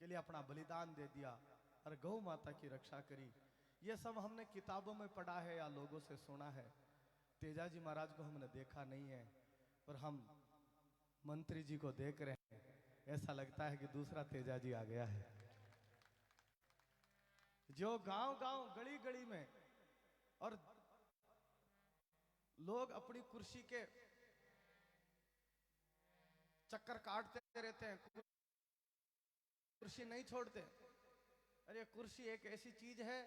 के लिए अपना बलिदान दे दिया और गौ माता की रक्षा करी। ये सब हमने किताबों में पढ़ा है या लोगों से सुना है। तेजाजी महाराज को हमने देखा नहीं है, पर हम मंत्री जी को देख रहे हैं, ऐसा लगता है कि दूसरा तेजाजी आ गया है। जो गांव गांव गली गली में और लोग अपनी कुर्सी के चक्कर काटते रहते हैं, कुर्सी नहीं छोड़ते। अरे कुर्सी एक ऐसी चीज है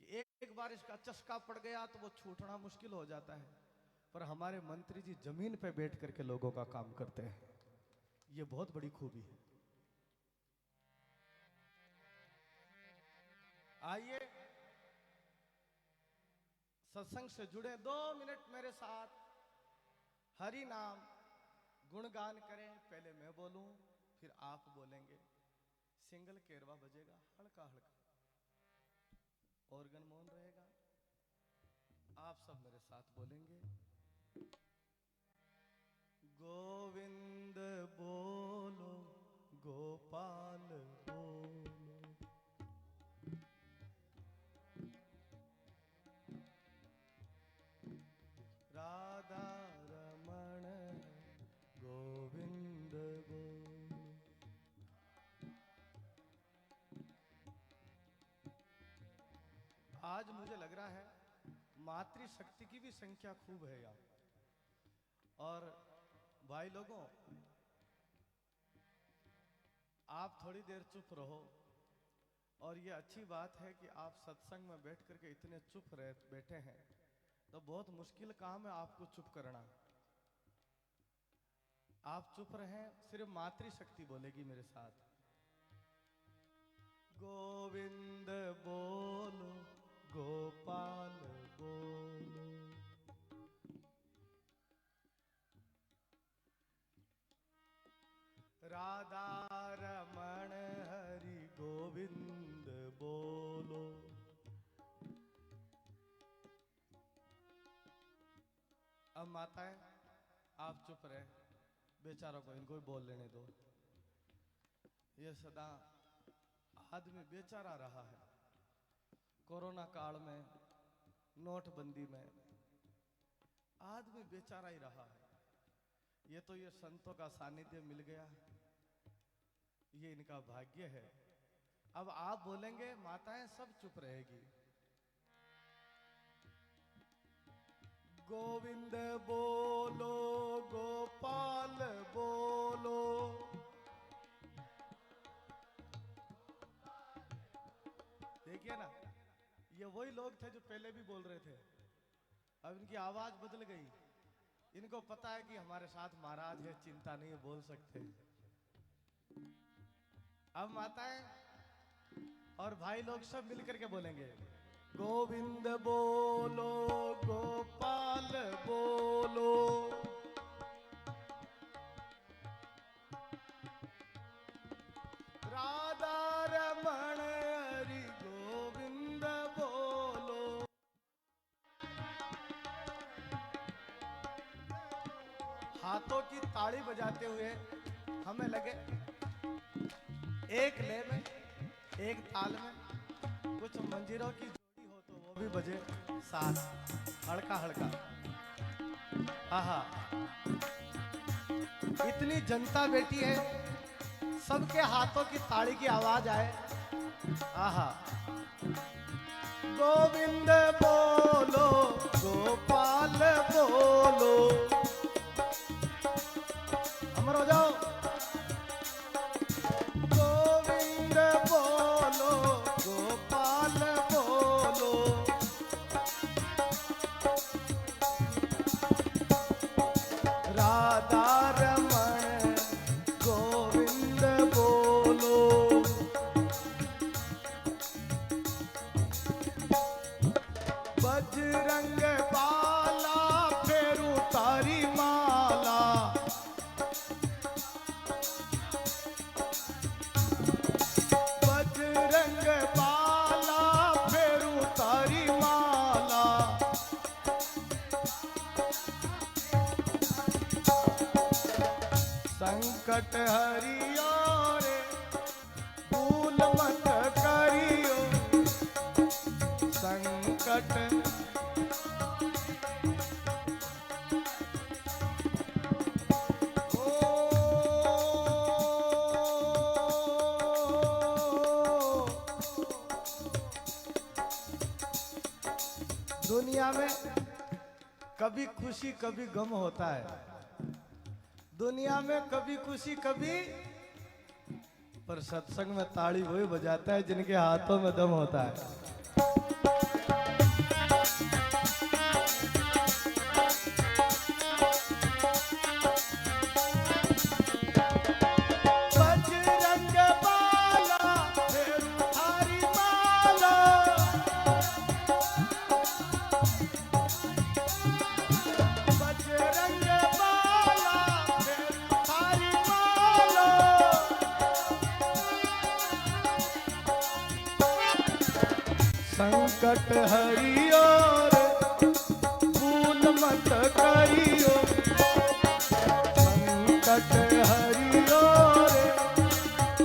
कि एक बार इसका चस्का पड़ गया तो वो छूटना मुश्किल हो जाता है। पर हमारे मंत्री जी जमीन पे बैठ करके लोगों का काम करते हैं, ये बहुत बड़ी खूबी है। आइए सत्संग से जुड़े 2 मिनट मेरे साथ हरि नाम गुणगान करें। पहले मैं बोलूं फिर आप बोलेंगे। सिंगल केरवा बजेगा हल्का हल्का, ऑर्गन मौन रहेगा, आप सब मेरे साथ बोलेंगे। गोविंद बोलो गोपाल बोलो, राधा रमण गोविंद बोलो। आज मुझे लग रहा है मातृशक्ति की भी संख्या खूब है यहाँ। और भाई लोगों, आप थोड़ी देर चुप रहो। और ये अच्छी बात है कि आप सत्संग में बैठ करके इतने चुप बैठे हैं, तो बहुत मुश्किल काम है आपको चुप करना। आप चुप रहें, सिर्फ मातृशक्ति बोलेगी मेरे साथ। गोविंद बोलो गोपाल बोलो, राधा रमण हरि गोविंद बोलो। अब माताएं आप चुप रहे, बेचारों को इनको भी बोल लेने दो। ये सदा आदमी बेचारा रहा है। कोरोना काल में, नोटबंदी में आदमी बेचारा ही रहा है। ये तो ये संतों का सानिध्य मिल गया, ये इनका भाग्य है। अब आप बोलेंगे, माताएं सब चुप रहेगी। गोविंद बोलो गोपाल बोलो, देखिए ना, ये वही लोग थे जो पहले भी बोल रहे थे। अब इनकी आवाज बदल गई। इनको पता है कि हमारे साथ महाराज है, चिंता नहीं है, बोल सकते। अब माताएं और भाई लोग सब मिलकर के बोलेंगे। गोविंद बोलो गोपाल बोलो, राधा रमण हरि गोविंद बोलो। हाथों की ताली बजाते हुए हमें लगे एक लय में, एक ताल में। कुछ मंजीरों की जोड़ी हो तो वो भी बजे साथ, हल्का हल्का। आहा, इतनी जनता बैठी है, सबके हाथों की ताली की आवाज आए। आहा, गोविंद बोलो गोपाल बोलो, अमर हो जाओ। गोविंद बोलो गोपाल बोलो, राधा रमण गोविंद बोलो। बजरंग बाला फेरू तारी दुनिया में कभी खुशी कभी गम होता है, दुनिया में कभी खुशी कभी, पर सत्संग में ताड़ी वही बजाता है जिनके हाथों में दम होता है। संकट हरियो रे भूल मत करियो, संकट हरियो रे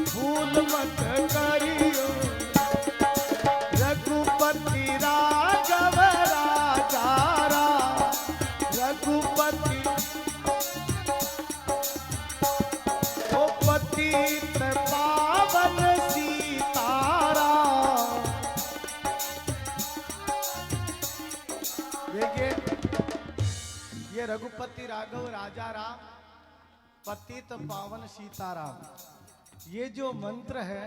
भूल मत करियो। रघुपति राघव राजा राम, रघुपति ओ पतित पावन सीताराम। देखिए ये रघुपति राघव राजा राम, पतित पावन सीताराम, ये जो मंत्र है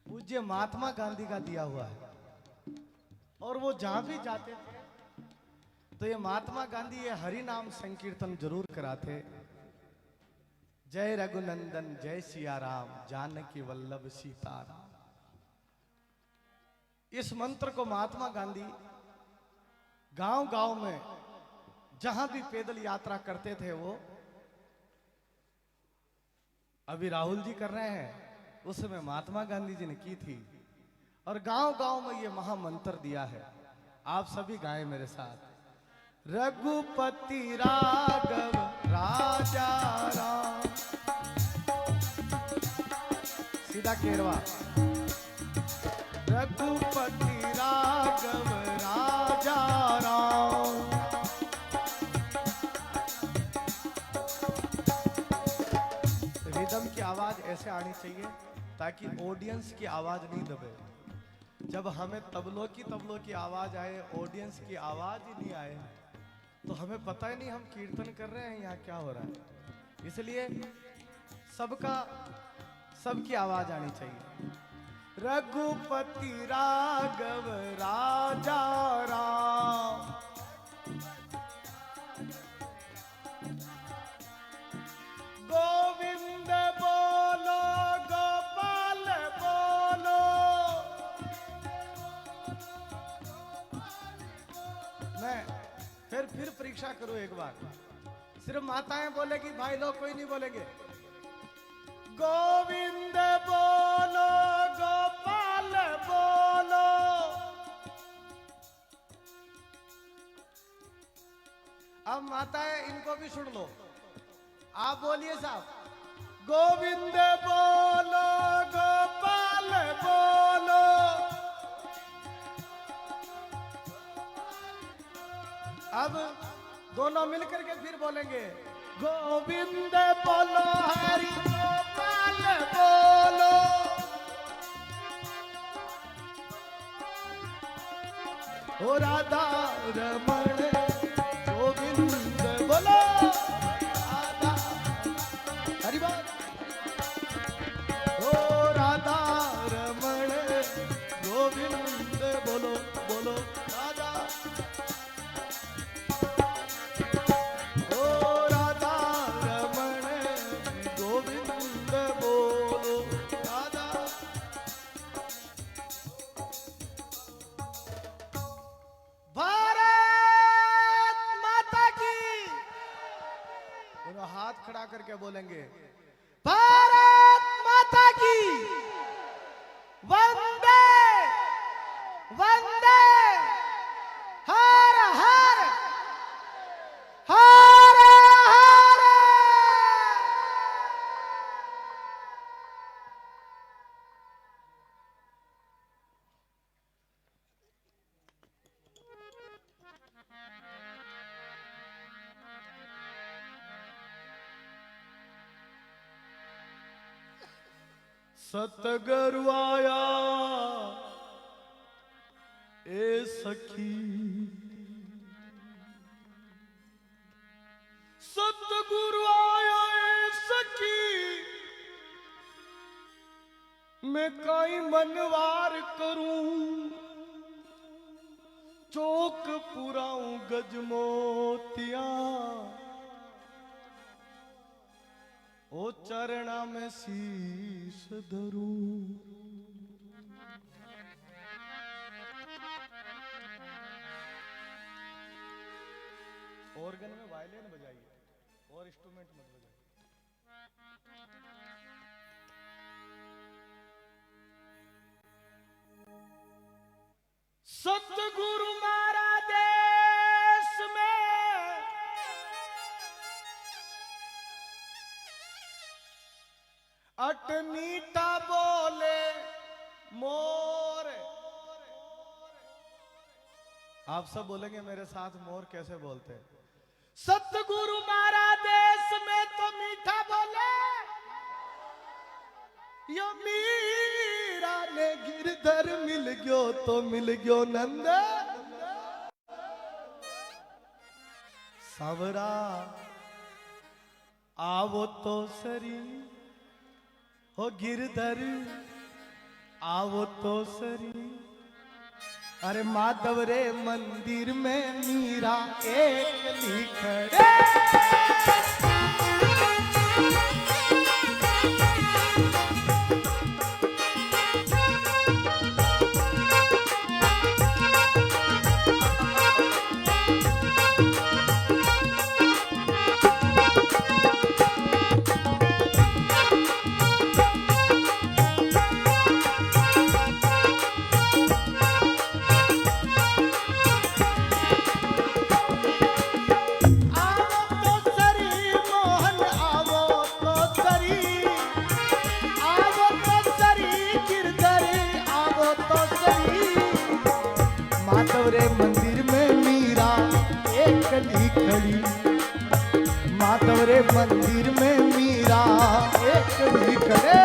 पूज्य महात्मा गांधी का दिया हुआ है। और वो जहां भी जाते थे तो ये महात्मा गांधी ये हरि नाम संकीर्तन जरूर कराते। जय रघुनंदन जय सिया राम, जानकी वल्लभ सीताराम। इस मंत्र को महात्मा गांधी गांव गांव में जहां भी पैदल यात्रा करते थे, वो अभी राहुल जी कर रहे हैं, उस समय महात्मा गांधी जी ने की थी। और गांव गांव में ये महामंत्र दिया है। आप सभी गाएं मेरे साथ। रघुपति राघव राजा राम, सीधा केरवा। रघुपति राघव राजा राम। रिदम की आवाज ऐसे आनी चाहिए ताकि ऑडियंस की आवाज नहीं दबे। जब हमें तबलों की आवाज आए, ऑडियंस की आवाज ही नहीं आए, तो हमें पता ही नहीं हम कीर्तन कर रहे हैं यहाँ क्या हो रहा है। इसलिए सबकी आवाज आनी चाहिए। रघुपति राघव राजा राम, गोविंद बोलो गोपाल बोलो। मैं फिर परीक्षा करूं एक बार। सिर्फ माताएं बोलेगी, भाई लोग कोई नहीं बोलेंगे। गोविंद बोलो गोपाल बोलो। अब माताएं इनको भी सुन लो, आप बोलिए साहब। गोविंद बोलो गोपाल बोलो। अब दोनों मिलकर के फिर बोलेंगे। गोविंद बोलो हरि गोपाल बोलो। ओ राधा रमण गोविंद बोलो। राधा हरि बोल। ओ राधा रमण गोविंद बोलो बोलो। राधा खड़ा करके बोलेंगे। भारत माता की वंदे वंदे। हर हर हर हर। सतगुरु आया ए सखी सतगुरु आया ए सखी मैं काई मनवार करूं चौक पुराऊं गजमोतिया ओ चरणा में शीश धरूं। ऑर्गन में वायलिन बजाइए और इंस्ट्रूमेंट मत बजाइए। सतगुरु मारा देश में अटमीठा बोले मोर। आप सब बोलेंगे मेरे साथ मोर कैसे बोलते हैं। सतगुरु मारा देश में तो मीठा बोले यो मीरा ने गिरधर मिल गयो तो मिल गयो नंद सावरा आवो तो सरी हो गिरधर आवो तो सरी। अरे माधव रे मंदिर में मीरा एक लिखड़े मंदिर में मीरा एक लिखड़ी। माधव रे मंदिर में मीरा एक लिखड़े।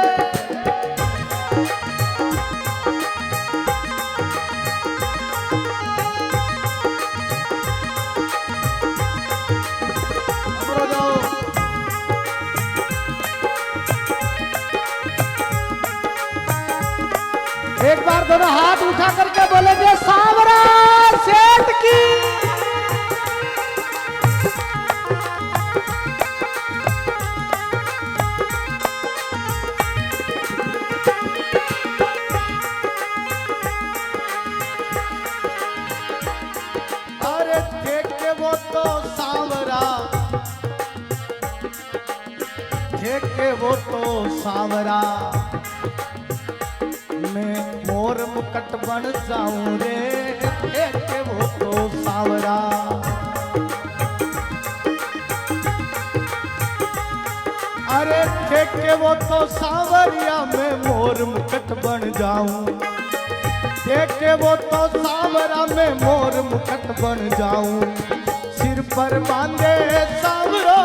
एक बार दोनों हाथ उठा करके बोलेंगे सावरा सेठ की। अरे देखे वो तो सावरा देखे वो तो सावरा मैं मोर मुकट बन जाऊं रे देखे वो तो सावरा। अरे देखे वो तो सावरिया मैं मोर मुकट बन जाऊं। देखे वो तो सावरा मैं मोर मुकट बन जाऊं। सिर पर बांधे सावरो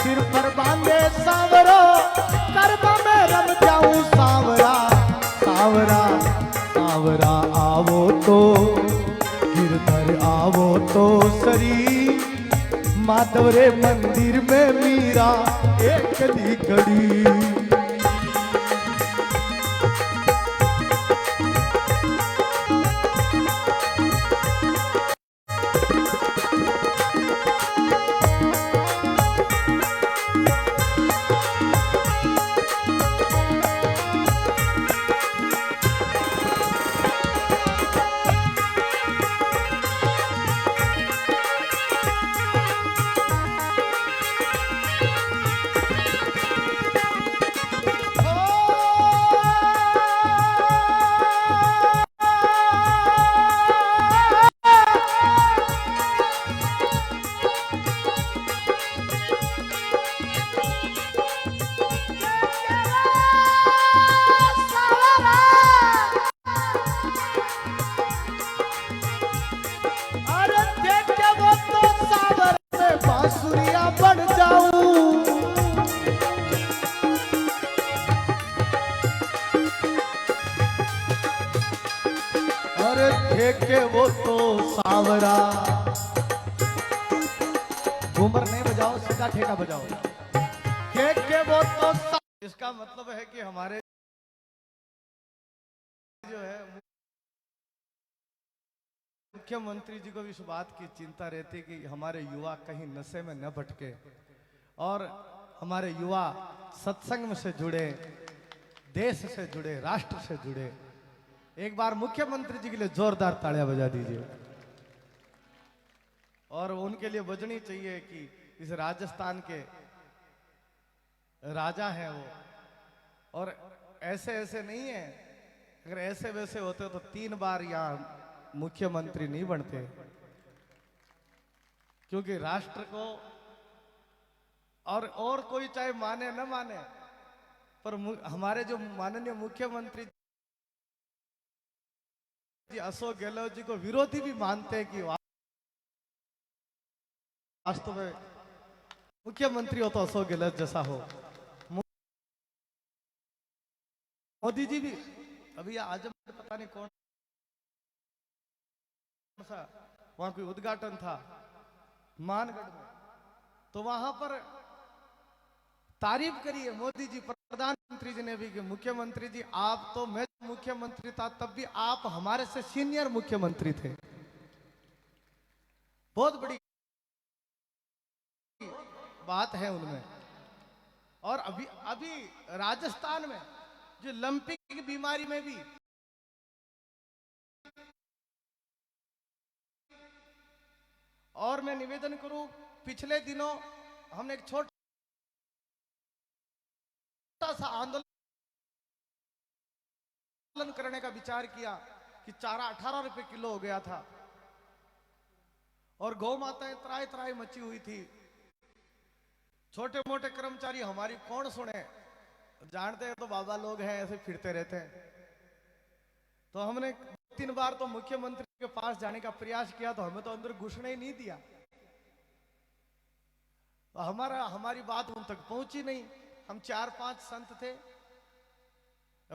सिर पर बांधे सावरो करबा में रम जाऊं सावरा। सावरा सावरा आवो तो गिरधर आवो तो सरी। माधव रे मंदिर में मीरा एक लिखड़ी। अरे फेंके वो तो सांवरा। घूमर नहीं बजाओ, सीधा ठेका बजाओ। फेंके वो तो इसका मतलब है कि हमारे जो है मुख्यमंत्री जी को भी इस बात की चिंता रहती कि हमारे युवा कहीं नशे में न भटके और हमारे युवा सत्संग से जुड़े, देश से जुड़े, राष्ट्र से जुड़े। एक बार मुख्यमंत्री जी के लिए जोरदार तालियां बजा दीजिए। और उनके लिए बजनी चाहिए कि इस राजस्थान के राजा हैं वो, और ऐसे ऐसे नहीं है। अगर ऐसे वैसे होते तो 3 बार यहाँ मुख्यमंत्री नहीं बनते, क्योंकि राष्ट्र को और कोई चाहे माने न माने, पर हमारे जो माननीय मुख्यमंत्री जी अशोक गहलोत जी को विरोधी भी मानते हैं कि वास्तव में मुख्यमंत्री हो तो अशोक गहलोत जैसा हो। मोदी जी भी अभी आज पता नहीं कौन सा वहां कोई उद्घाटन था मानगढ़ में, तो वहां पर तारीफ करी है मोदी जी, प्रधानमंत्री जी ने भी कि मुख्यमंत्री जी आप तो, मैं मुख्यमंत्री था तब भी आप हमारे से सीनियर मुख्यमंत्री थे। बहुत बड़ी बात है उनमें। और अभी राजस्थान में जो लंपी की बीमारी में भी और मैं निवेदन करूं, पिछले दिनों हमने एक छोटा सा आंदोलन करने का विचार किया कि चारा 18 रुपए किलो हो गया था और गौ माताएं त्राई त्राई मची हुई थी। छोटे मोटे कर्मचारी हमारी कौन सुने, जानते हैं तो बाबा लोग हैं, ऐसे फिरते रहते हैं। तो हमने 3 बार तो मुख्यमंत्री के पास जाने का प्रयास किया, तो हमें तो अंदर घुसने ही नहीं दिया। तो हमारी बात उन तक पहुंची नहीं। हम 4-5 संत थे,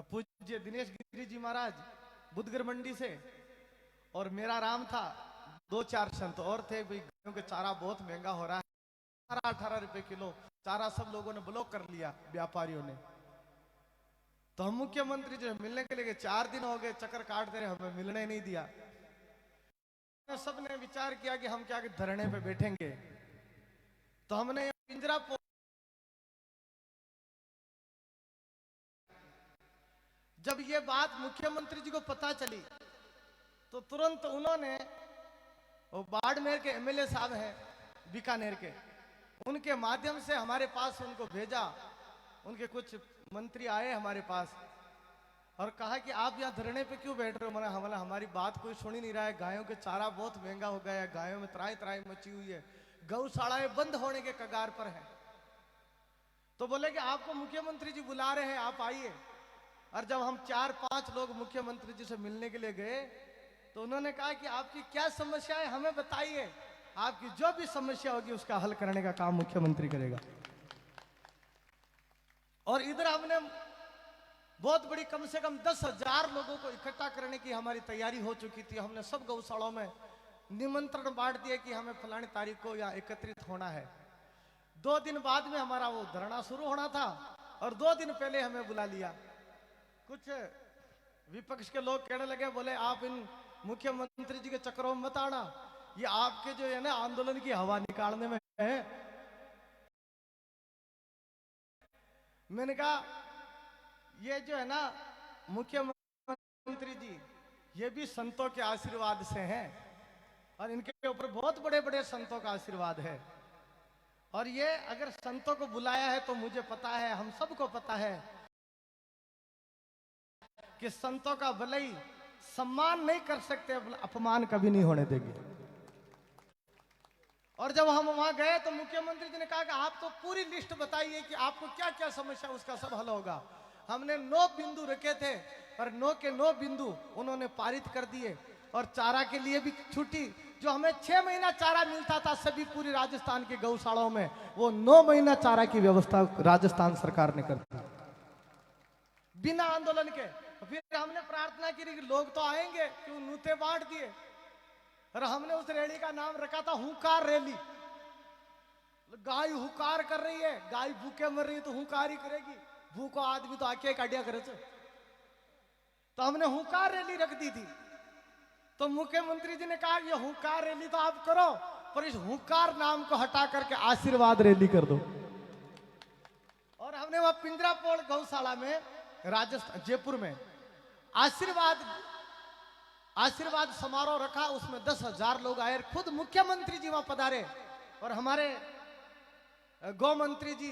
पूज्य दिनेश गिरी जी महाराज बुद्धगर मंडी से, और मेरा राम था, 2-4 संत और थे। भाई क्योंकि चारा बहुत महंगा हो रहा है, 18 रुपए किलो चारा सब लोगों ने ब्लॉक कर लिया, व्यापारियों ने। तो हम मुख्यमंत्री जो मिलने के लिए 4 दिन हो गए चक्कर काटते रहे, हमें मिलने नहीं दिया। सबने विचार किया कि हम क्या धरने पे बैठेंगे। तो हमने पिंजरा जब ये बात मुख्यमंत्री जी को पता चली तो तुरंत उन्होंने, वो बाड़मेर के एमएलए साहब हैं बीकानेर के, उनके माध्यम से हमारे पास उनको भेजा। उनके कुछ मंत्री आए हमारे पास और कहा कि आप यहाँ धरने पे क्यों बैठ रहे हो। मैंने हमारी बात कोई सुन ही नहीं रहा है, गायों के चारा बहुत महंगा हो गया है, गायों में त्राई त्राई मची हुई है, गौशालाएं बंद होने के कगार पर है। तो बोले कि आपको मुख्यमंत्री जी बुला रहे हैं, आप आइए। और जब हम 4-5 लोग मुख्यमंत्री जी से मिलने के लिए गए तो उन्होंने कहा कि आपकी क्या समस्या है हमें बताइए, आपकी जो भी समस्या होगी उसका हल करने का काम मुख्यमंत्री करेगा। और इधर हमने बहुत बड़ी, कम से कम 10,000 लोगों को इकट्ठा करने की हमारी तैयारी हो चुकी थी। हमने सब गौशालाओं में निमंत्रण बांट दिया कि हमें फलानी तारीख को यहाँ एकत्रित होना है। 2 दिन बाद में हमारा वो धरना शुरू होना था और 2 दिन पहले हमें बुला लिया। कुछ विपक्ष के लोग कहने लगे, बोले आप इन मुख्यमंत्री जी के चक्करों में मत आना, ये आपके जो है ना आंदोलन की हवा निकालने में है। मैंने कहा ये जो है ना मुख्यमंत्री जी, ये भी संतों के आशीर्वाद से हैं और इनके ऊपर बहुत बड़े बड़े संतों का आशीर्वाद है। और ये अगर संतों को बुलाया है तो मुझे पता है, हम सबको पता है कि संतों का भले ही सम्मान नहीं कर सकते, अपमान कभी नहीं होने देंगे। और जब हम वहां गए तो मुख्यमंत्री जी ने कहा कि आप तो पूरी लिस्ट बताइए कि आपको क्या क्या समस्या, उसका सब हल होगा। हमने 9 बिंदु रखे थे और 9 के 9 बिंदु उन्होंने पारित कर दिए। और चारा के लिए भी छुट्टी, जो हमें 6 महीना चारा मिलता था सभी पूरी राजस्थान के गौशालाओं में, वो 9 महीना चारा की व्यवस्था राजस्थान सरकार ने कर दी बिना आंदोलन के। फिर हमने प्रार्थना की कि लोग तो आएंगे, क्यों नूते बांट दिए। और हमने उस रैली का नाम रखा था हुंकार रैली। गाय हुकार कर रही है, गाय भूखे मर रही है तो हुकार ही करेगी, भूखो आदमी तो आके काटिया करे। तो हमने हुकार रैली रख दी थी। तो मुख्यमंत्री जी ने कहा ये हुकार रैली तो आप करो, पर इस हुकार नाम को हटा करके आशीर्वाद रैली कर दो। और हमने वहां पिंजरापोल गौशाला में राजस्थान जयपुर में आशीर्वाद समारोह रखा। उसमें 10,000 लोग आए, खुद मुख्यमंत्री जी वहां पधारे और हमारे गौ मंत्री जी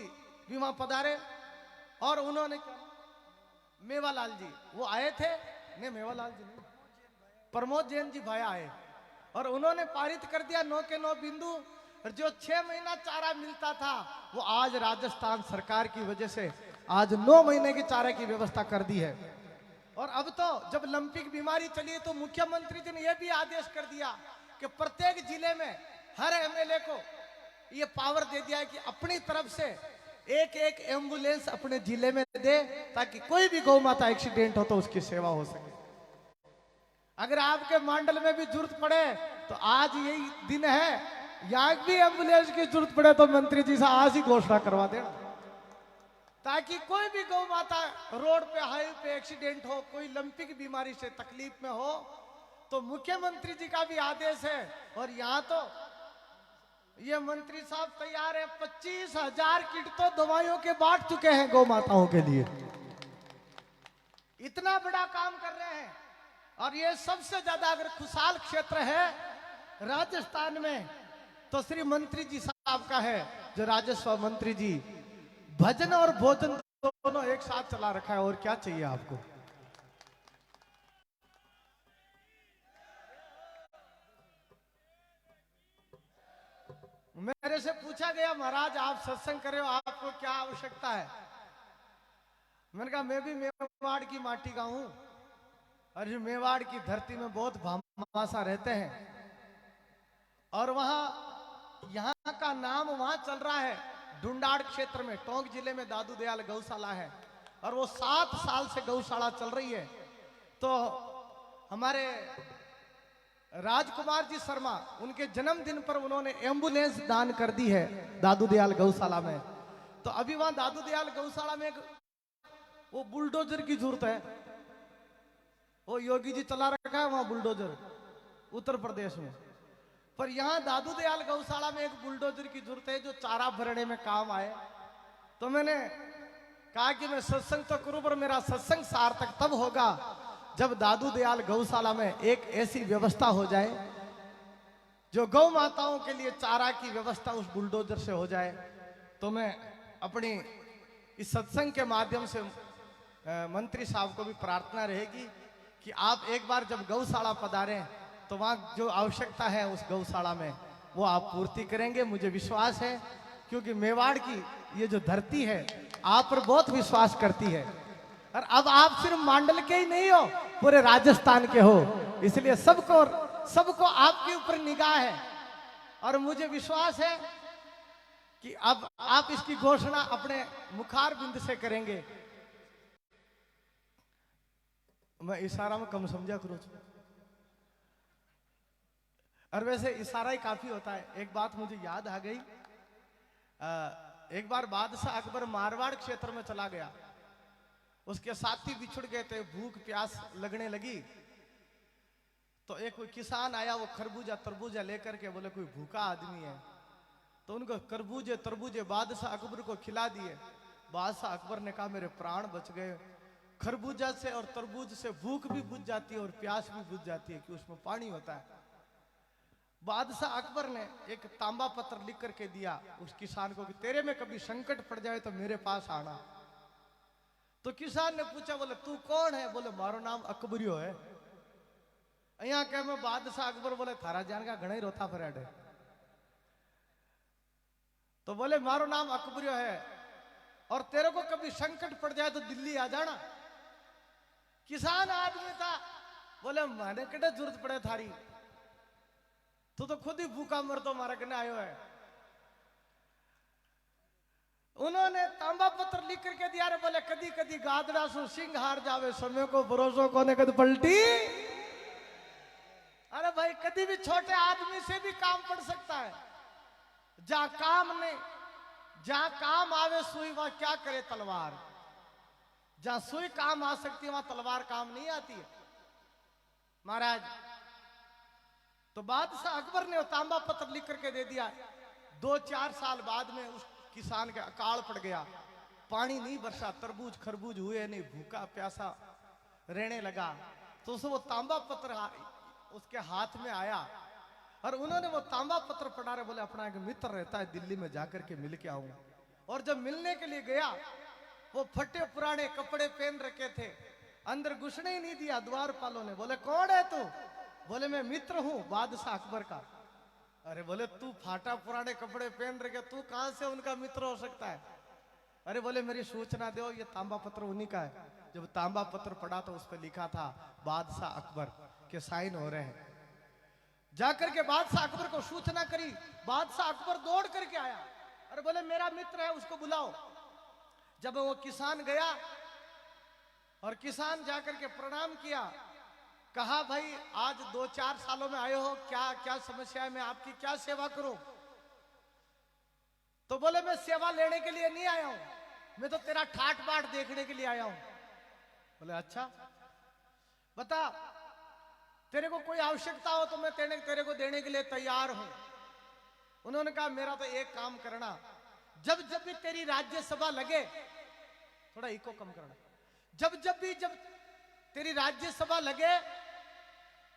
भी वहां पधारे। और उन्होंने मेवालाल जी वो आए थे, नहीं मेवालाल जी नहीं, प्रमोद जैन जी भाई आए और उन्होंने पारित कर दिया 9 के 9 बिंदु। और जो 6 महीना चारा मिलता था वो आज राजस्थान सरकार की वजह से आज 9 महीने की चारे की व्यवस्था कर दी है। और अब तो जब लंपिक बीमारी चली तो मुख्यमंत्री जी ने यह भी आदेश कर दिया कि प्रत्येक जिले में हर एमएलए को यह पावर दे दिया है कि अपनी तरफ से एक एक एम्बुलेंस अपने जिले में दे, ताकि कोई भी गौ माता एक्सीडेंट हो तो उसकी सेवा हो सके। अगर आपके मंडल में भी जरूरत पड़े तो आज यही दिन है, यहाँ भी एम्बुलेंस की जरूरत पड़े तो मंत्री जी से आज ही घोषणा करवा देना, ताकि कोई भी गौ माता रोड पे हाईवे पे एक्सीडेंट हो, कोई लंपिक बीमारी से तकलीफ में हो तो मुख्यमंत्री जी का भी आदेश है। और यहाँ तो ये मंत्री साहब तैयार है, 25,000 किट तो दवाइयों के बांट चुके हैं गौ माताओं के लिए। इतना बड़ा काम कर रहे हैं। और ये सबसे ज्यादा अगर खुशहाल क्षेत्र है राजस्थान में तो श्री मंत्री जी साहब का है, जो राजस्व मंत्री जी भजन और भोजन दोनों एक साथ चला रखा है। और क्या चाहिए आपको। मेरे से पूछा गया महाराज आप सत्संग कर रहे हो, आपको क्या आवश्यकता है। मैंने कहा मैं भी मेवाड़ की माटी का हूं और मेवाड़ की धरती में बहुत भामाशा रहते हैं। और वहां यहाँ का नाम वहां चल रहा है ढूंढाड़ क्षेत्र में, टोंक जिले में दादू दयाल गौशाला है और वो 7 साल से गौशाला चल रही है। तो हमारे राजकुमार जी शर्मा उनके जन्मदिन पर उन्होंने एम्बुलेंस दान कर दी है दादू दयाल गौशाला में। तो अभी वहां दादू दयाल गौशाला में वो बुलडोजर की जरूरत है, वो योगी जी चला रखा है वहां बुलडोजर उत्तर प्रदेश में। पर यहाँ दादू दयाल गौशाला में एक बुलडोजर की जरूरत है जो चारा भरने में काम आए। तो मैंने कहा कि मैं सत्संग तो करूं पर मेरा सत्संग सार्थक तब होगा जब दादू दयाल गौशाला में एक ऐसी व्यवस्था हो जाए जो गौ माताओं के लिए चारा की व्यवस्था उस बुलडोजर से हो जाए। तो मैं अपनी इस सत्संग के माध्यम से मंत्री साहब को भी प्रार्थना रहेगी कि आप एक बार जब गौशाला पधारें तो वहाँ जो आवश्यकता है उस गौशाला में वो आप पूर्ति करेंगे, मुझे विश्वास है। क्योंकि मेवाड़ की ये जो धरती है आप पर बहुत विश्वास करती है। और अब आप सिर्फ मांडल के ही नहीं हो, पूरे राजस्थान के हो, इसलिए सबको आपके ऊपर निगाह है। और मुझे विश्वास है कि अब आप इसकी घोषणा अपने मुखार बिंद से करेंगे। मैं इशारा में कम समझा करूं और वैसे इशारा ही काफी होता है। एक बात मुझे याद आ गई, एक बार बादशाह अकबर मारवाड़ क्षेत्र में चला गया, उसके साथी बिछुड़ गए थे, भूख प्यास लगने लगी। तो एक कोई किसान आया, वो खरबूजा तरबूजा लेकर के, बोले कोई भूखा आदमी है, तो उनको खरबूजे तरबूजे बादशाह अकबर को खिला दिए। बादशाह अकबर ने कहा मेरे प्राण बच गए। खरबूजा से और तरबूज से भूख भी बुझ जाती है और प्यास भी बुझ जाती है कि उसमें पानी होता है। बादशाह अकबर ने एक तांबा पत्र लिख करके दिया उस किसान को कि तेरे में कभी संकट पड़ जाए तो मेरे पास आना। तो किसान ने पूछा, बोले तू कौन है? बोले मारो नाम अकबरियो है। यहाँ कह मैं बादशाह अकबर। बोले थारा जान का घना ही रोता फरेड है। तो बोले मारो नाम अकबरियो है और तेरे को कभी संकट पड़ जाए तो दिल्ली आ जाना। किसान आदमी था, बोले मैंने कटे जरूरत पड़े थारी, तू तो खुद ही भूखा मर तो मारा कने आयो है। उन्होंने तांबा पत्र लिख करके दिया रे, बोले कदी कदी गादड़ा सु सिंह हार जावे, समय को भरोसो कोने कद पलटी। अरे भाई कभी भी छोटे आदमी से भी काम पड़ सकता है। जहां काम नहीं, जहां काम आवे सुई, वहां क्या करे तलवार। जहां सुई काम आ सकती है वहां तलवार काम नहीं आती है महाराज। तो बादशाह अकबर ने तांबा पत्र लिख करके दे दिया। 2-4 साल बाद में उस किसान का अकाल पड़ गया, पानी नहीं बरसा, तरबूज खरबूज हुए नहीं, भूखा प्यासा रहने लगा। तो उसे वो तांबा पत्र उसके हाथ में आया और उन्होंने वो तांबा पत्र पढ़ा रहे, बोले अपना एक मित्र रहता है दिल्ली में, जाकर के मिल के आऊंगा। और जब मिलने के लिए गया, वो फटे पुराने कपड़े पहन रखे थे, अंदर घुसने ही नहीं दिया द्वारपालों ने। बोले कौन है तू? बोले मैं मित्र हूं बादशाह अकबर का। अरे बोले तू फाटा पुराने कपड़े पहन रखे, तू कहां से उनका मित्र हो सकता है? अरे बोले मेरी सूचना दो, ये तांबा पत्र उन्हीं का है। जब तांबा पत्र पढ़ा तो उस पर लिखा था बादशाह अकबर के साइन हो रहे हैं। जाकर के बादशाह अकबर को सूचना करी, बादशाह अकबर दौड़ करके आया। अरे बोले मेरा मित्र है, उसको बुलाओ। जब वो किसान गया और किसान जाकर के प्रणाम किया, कहा भाई आज 2-4 सालों में आए हो, क्या क्या समस्या है, मैं आपकी क्या सेवा करूं? तो बोले मैं सेवा लेने के लिए नहीं आया हूं, मैं तो तेरा ठाट बाट देखने के लिए आया हूं। बोले अच्छा बता, तेरे को कोई आवश्यकता हो तो मैं तेरे को देने के लिए तैयार हूं। उन्होंने कहा मेरा तो एक काम करना, जब जब भी तेरी राज्यसभा लगे, थोड़ा इको कम करना, जब तेरी राज्यसभा लगे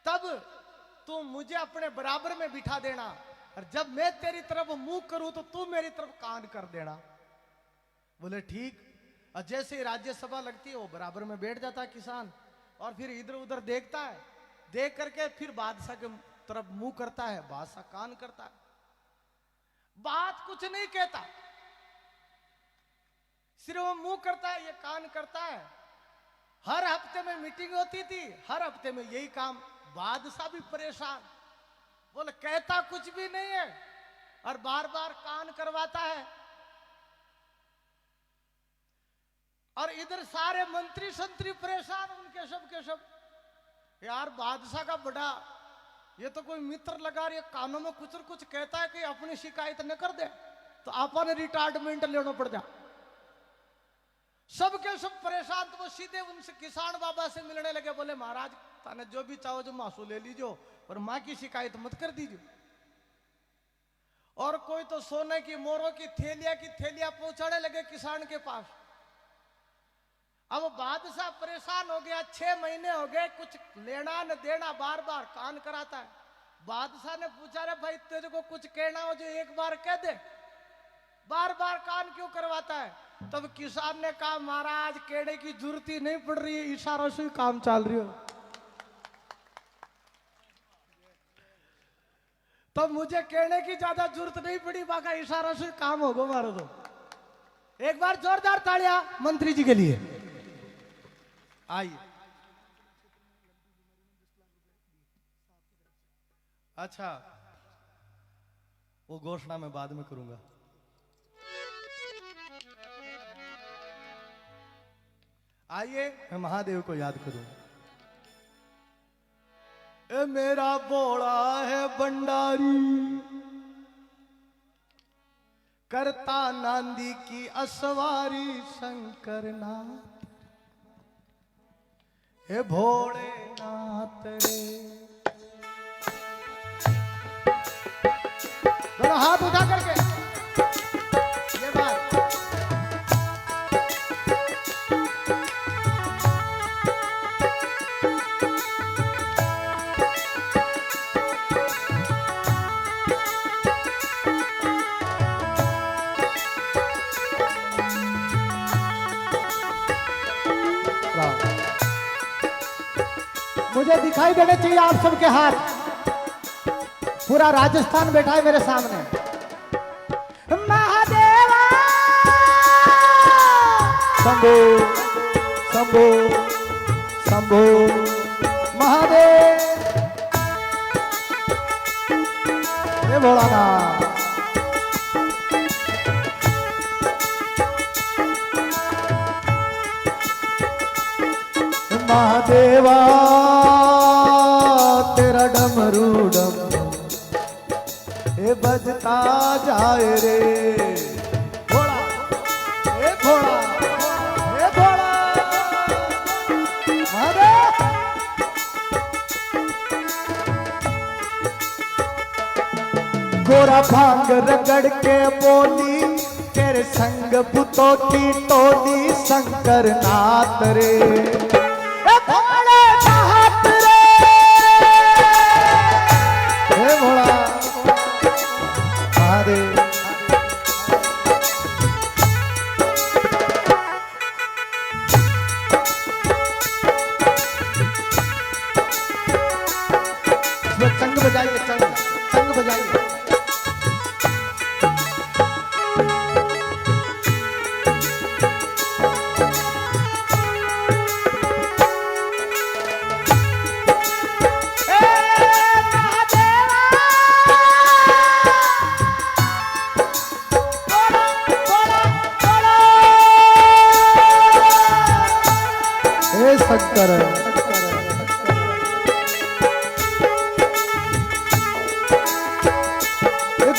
तब तू मुझे अपने बराबर में बिठा देना, और जब मैं तेरी तरफ मुंह करूं तो तू मेरी तरफ कान कर देना। बोले ठीक। और जैसे ही राज्यसभा लगती है वो बराबर में बैठ जाता है किसान, और फिर इधर उधर देखता है, देख करके फिर बादशाह के तरफ मुंह करता है, बादशाह कान करता है, बात कुछ नहीं कहता, सिर्फ वो मुंह करता है, ये कान करता है। हर हफ्ते में मीटिंग होती थी, हर हफ्ते में यही काम। बादशाह भी परेशान, बोले कहता कुछ भी नहीं है और बार बार कान करवाता है। और इधर सारे मंत्री संतरी परेशान, उनके सब के सब, यार बादशाह का बड़ा ये तो कोई मित्र लगा रही है, कानों में कुछ कुछ कहता है कि अपनी शिकायत न कर दे तो आपने रिटायरमेंट लेना पड़ जा। सबके सब परेशान। तो वो सीधे उनसे किसान बाबा से मिलने लगे, बोले महाराज ताने जो भी चाहो जो मासू ले लीजिए, और माँ की शिकायत मत कर दीजिए। और कोई तो सोने की मोरों की थैलियां पहुंचाने लगे किसान के पास। अब बादशाह परेशान हो गया, 6 महीने हो गए, कुछ लेना न देना, बार बार कान कराता है। बादशाह ने पूछा रे भाई तेरे को कुछ कहना हो जो एक बार कह दे, बार बार कान क्यों करवाता है? तब किसान ने कहा महाराज कहने की जरूरत ही नहीं पड़ रही है, इशारों से ही काम चल रही हो। तब मुझे कहने की ज्यादा जरूरत नहीं पड़ी, बाका इशारों से काम होगा हमारा। तो एक बार जोरदार तालियां मंत्री जी के लिए। आइए। अच्छा वो घोषणा मैं बाद में करूंगा। आइए मैं महादेव को याद करूं। ए मेरा बोला है भंडारी, करता नांदी की असवारी शंकरनाथ, हे भोलेनाथ रे। दोनों हाथ उठा करके ये बात। मुझे दिखाई देने चाहिए आप सबके हाथ, पूरा राजस्थान बैठा है मेरे सामने। महादेवा शंभो शंभो शंभो महादेव, हे भोलानाथ। महादेवा तेरा डमरू डम ये बजता जाए रे घोड़ा ए घोड़ा ए घोड़ा महादेव गोरा भांग रगड़ के बोली तेरे संग बुतों की टोली शंकर नाथ रे भोले नाथ रे हे भोला महादेव चंग बजाइए चंग चंग बजाइए शंकर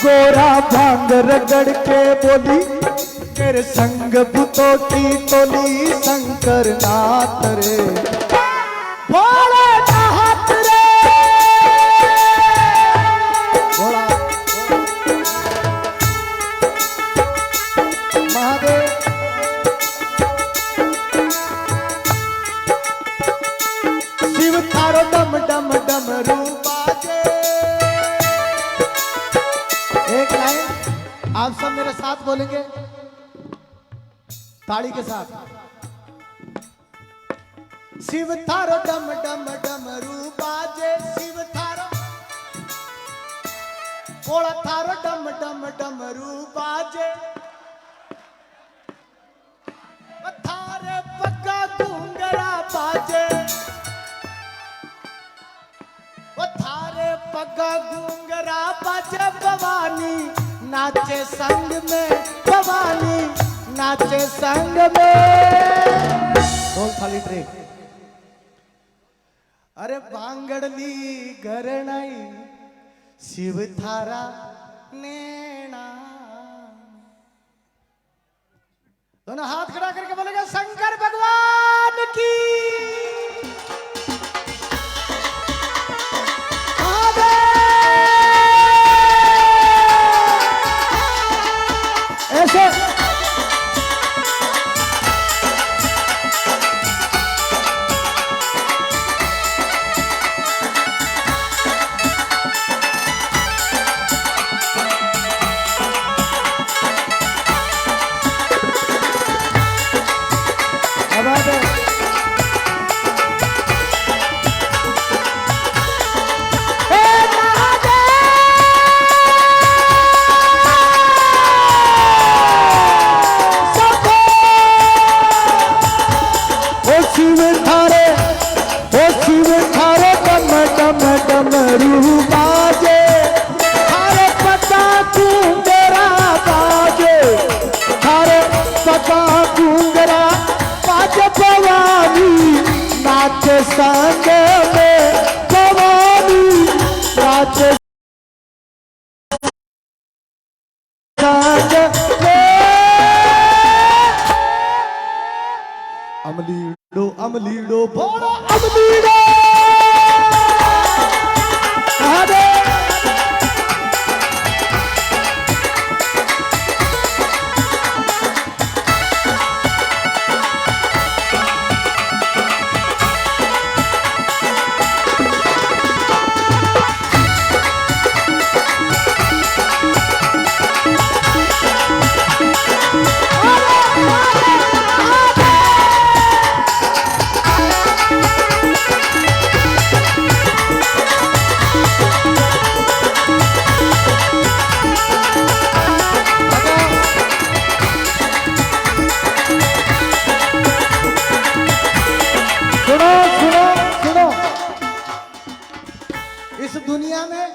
गोरा भांग रगड़ के बोली तेरे संग बुतों की टोली शंकर नाथ रे भोले नाथ रे भोला महादेव शिव थारो डम डम डमरू बाजे एक लाइन आप सब मेरे साथ बोलेंगे ताड़ी के साथ शिव थारो डम डम डमरू बाजे शिव थारो कोड़ा थारो डम डम डमरू बाजे थारे पक्का घूंगरा बाजे थारे पग्गा घूंगरा बाजे भवानी नाचे संग में भवानी नाचे संग में बोल थाली ट्रे अरे बांगड़ली घरणाई शिव थारा नैना दोनों हाथ खड़ा करके बोलेगा शंकर भगवान की ऐसे डमरू बाजे थारे पता घूंगरा बाजे थारे पता घूंगरा बाजे भवानी नाचे संग में भवानी नाचे संग में अमलीडो बोलो अमलीडो दुनिया में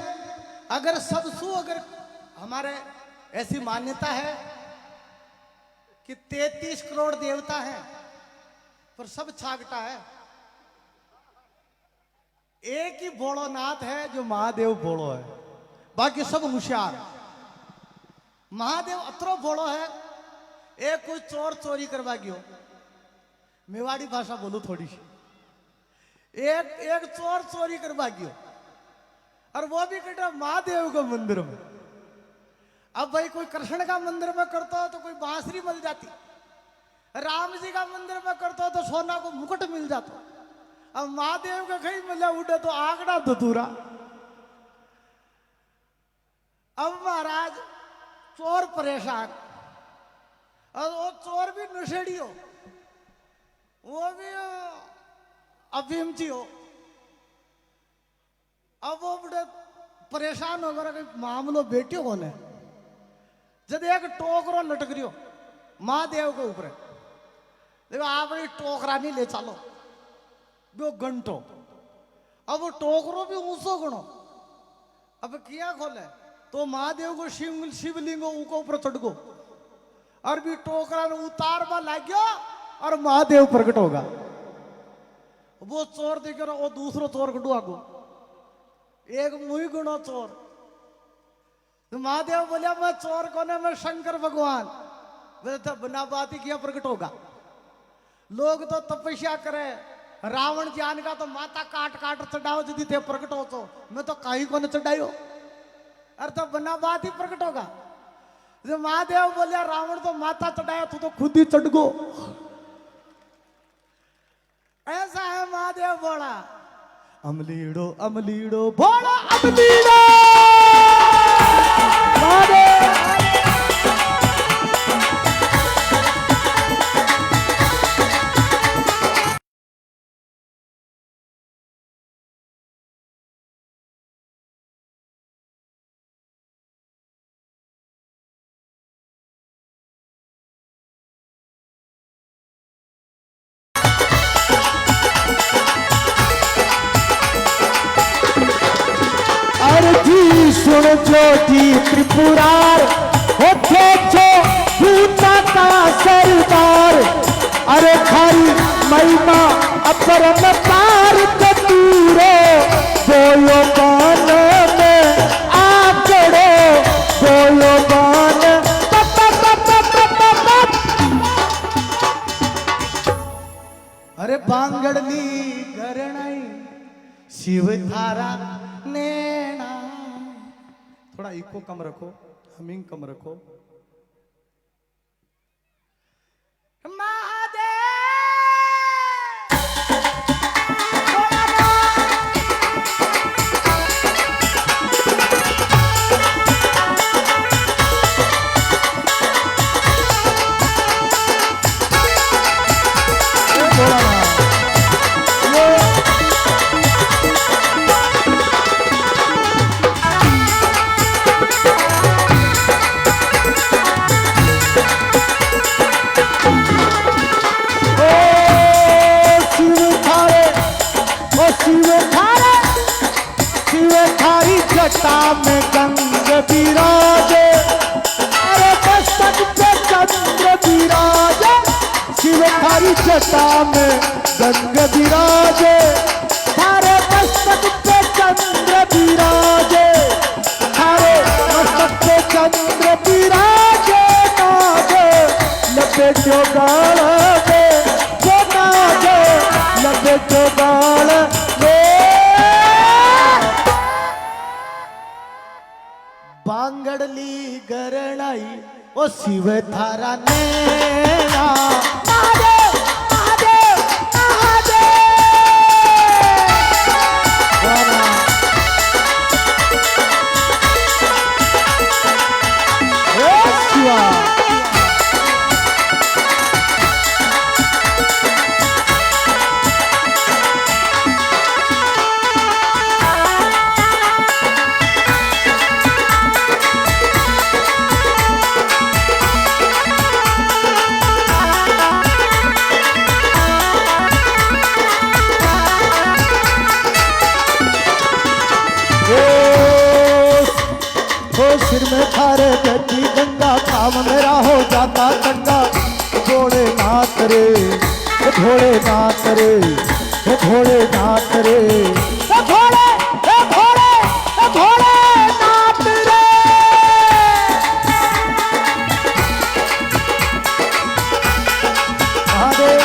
अगर अगर हमारे ऐसी मान्यता है कि 33 करोड़ देवता हैं पर सब छागटा है एक ही बोड़ो नाथ है जो महादेव बोड़ो है, बाकी सब होशियार। महादेव अतरो बोड़ो है, एक कोई चोर चोरी करवा गयो, मेवाड़ी भाषा बोलू थोड़ी सी, एक चोर चोरी करवा गयो और वो भी कटा महादेव के मंदिर में। अब भाई कोई कृष्ण का मंदिर में करता हो तो कोई बांसुरी मिल जाती, राम जी का मंदिर में करता हो तो सोना को मुकुट मिल जाता। अब महादेव का कहीं मिला उड़े तो आंकड़ा धतूरा। अब महाराज चोर परेशान, और वो चोर भी नशेड़ी हो, वो भी अफीमची हो। अब वो बड़े परेशान हो गए, मामलो बेटियों कौन है। जब एक टोकरो लटक रही हो महादेव के ऊपर, देखो आप टोकरा नहीं ले चलो वो घंटो। अब वो टोकरो भी ऊंचो गणो। अब किया खोले तो महादेव को शिवलिंगो उनको ऊपर चढ़ गो और भी टोकरा ने उतारवा लग गया और महादेव प्रकट होगा। वो चोर देख रहा, वो दूसरो चोर कटू आगो, एक मुई गुणो चोर। तो महादेव बोलिया मैं चोर कौन है, मैं शंकर भगवान। तो बिना बात ही किया प्रकट होगा। लोग तो तपस्या करे, रावण जान का तो माता काट काट चढ़ाओ यदि थे प्रकट हो तो, मैं तो कहीं को न चढ़ायो, अरे तो बिना बात ही प्रकट होगा। जो महादेव बोलिया रावण तो माता चढ़ाया, तू तो खुद ही चढ़ गो। ऐसा है महादेव बोला, अमलीड़ो अमलीड़ो बोला अमलीड़ो महादेव। सुन ज्योति त्रिपुरार होते जो भूता का सरदार। अरे खाई महिमा अपरम पार कतूरो, बोलो बान में आकड़ो, बोलो बान अरे बांगड़ली घरणाई शिव थारा नैना। थोड़ा इको कम रखो, हमिंग कम रखो। जटा में गंग विराजे, अरे मस्तक पे चंद्र विराजे। शिव थारी जटा में गंग विराजे, थारे मस्तक पे चंद्र विराजे, थारे मस्तक पे चंद्र विराजे। नागे लबे जो गाल दे, जो नागे लबे जो गाल दे। बांगड़ली गरणाई ओ शिव थारा नैना। महादेव महादेव महादेव शिवा। सिर में थारे बेटी गंगा, काम मेरा हो जाता चंगा। भोले नाथ रे, भोले नाथ रे, भोले नाथ रे। भोले ए भोले ए भोले नाथ रे महादेव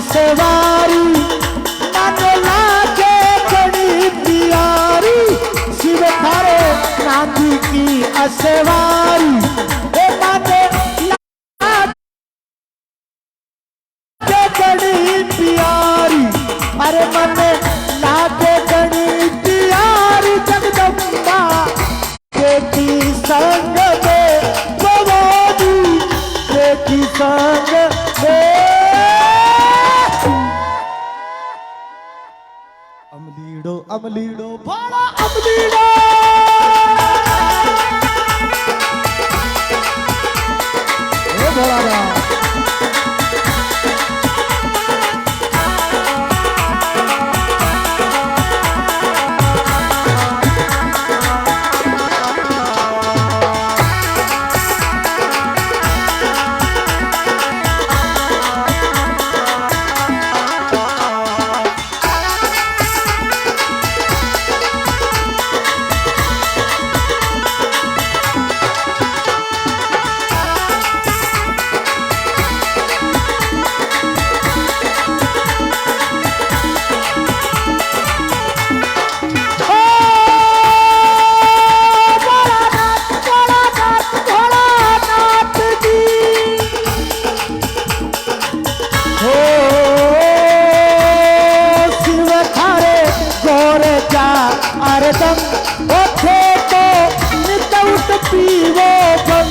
सवारी मन लागे बड़ी प्यारी शिव थारे नाथी की असवारी ए मन लागे बड़ी प्यारी अरे मन लागे बड़ी प्यारी जगदम्बा बेटी संग में भवानी बेटी संग में अमलीडो अमलीडो बड़ा अमलीडो ए भोला रा अरदम ओठे तो नितउट पीवो बम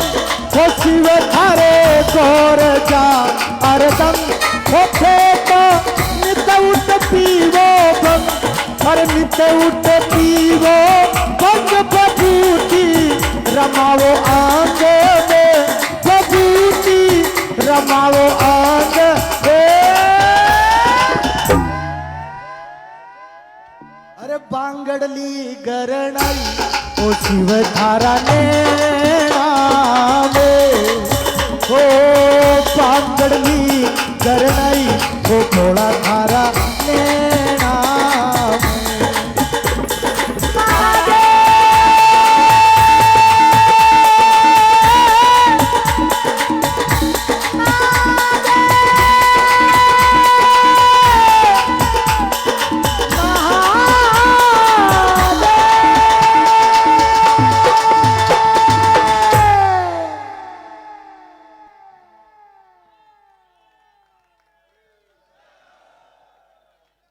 हो शिव थारे गोर जा अरदम ओठे तो नितउट पीवो बम और नितउट पीवो बम बबूती रमावो आंग में बबूती रमावो आंग अरे बांगड़ली गरणाई ओ शिव धारा ने ओ पांगड़ली गरणाई ओ थोड़ा धारा नैना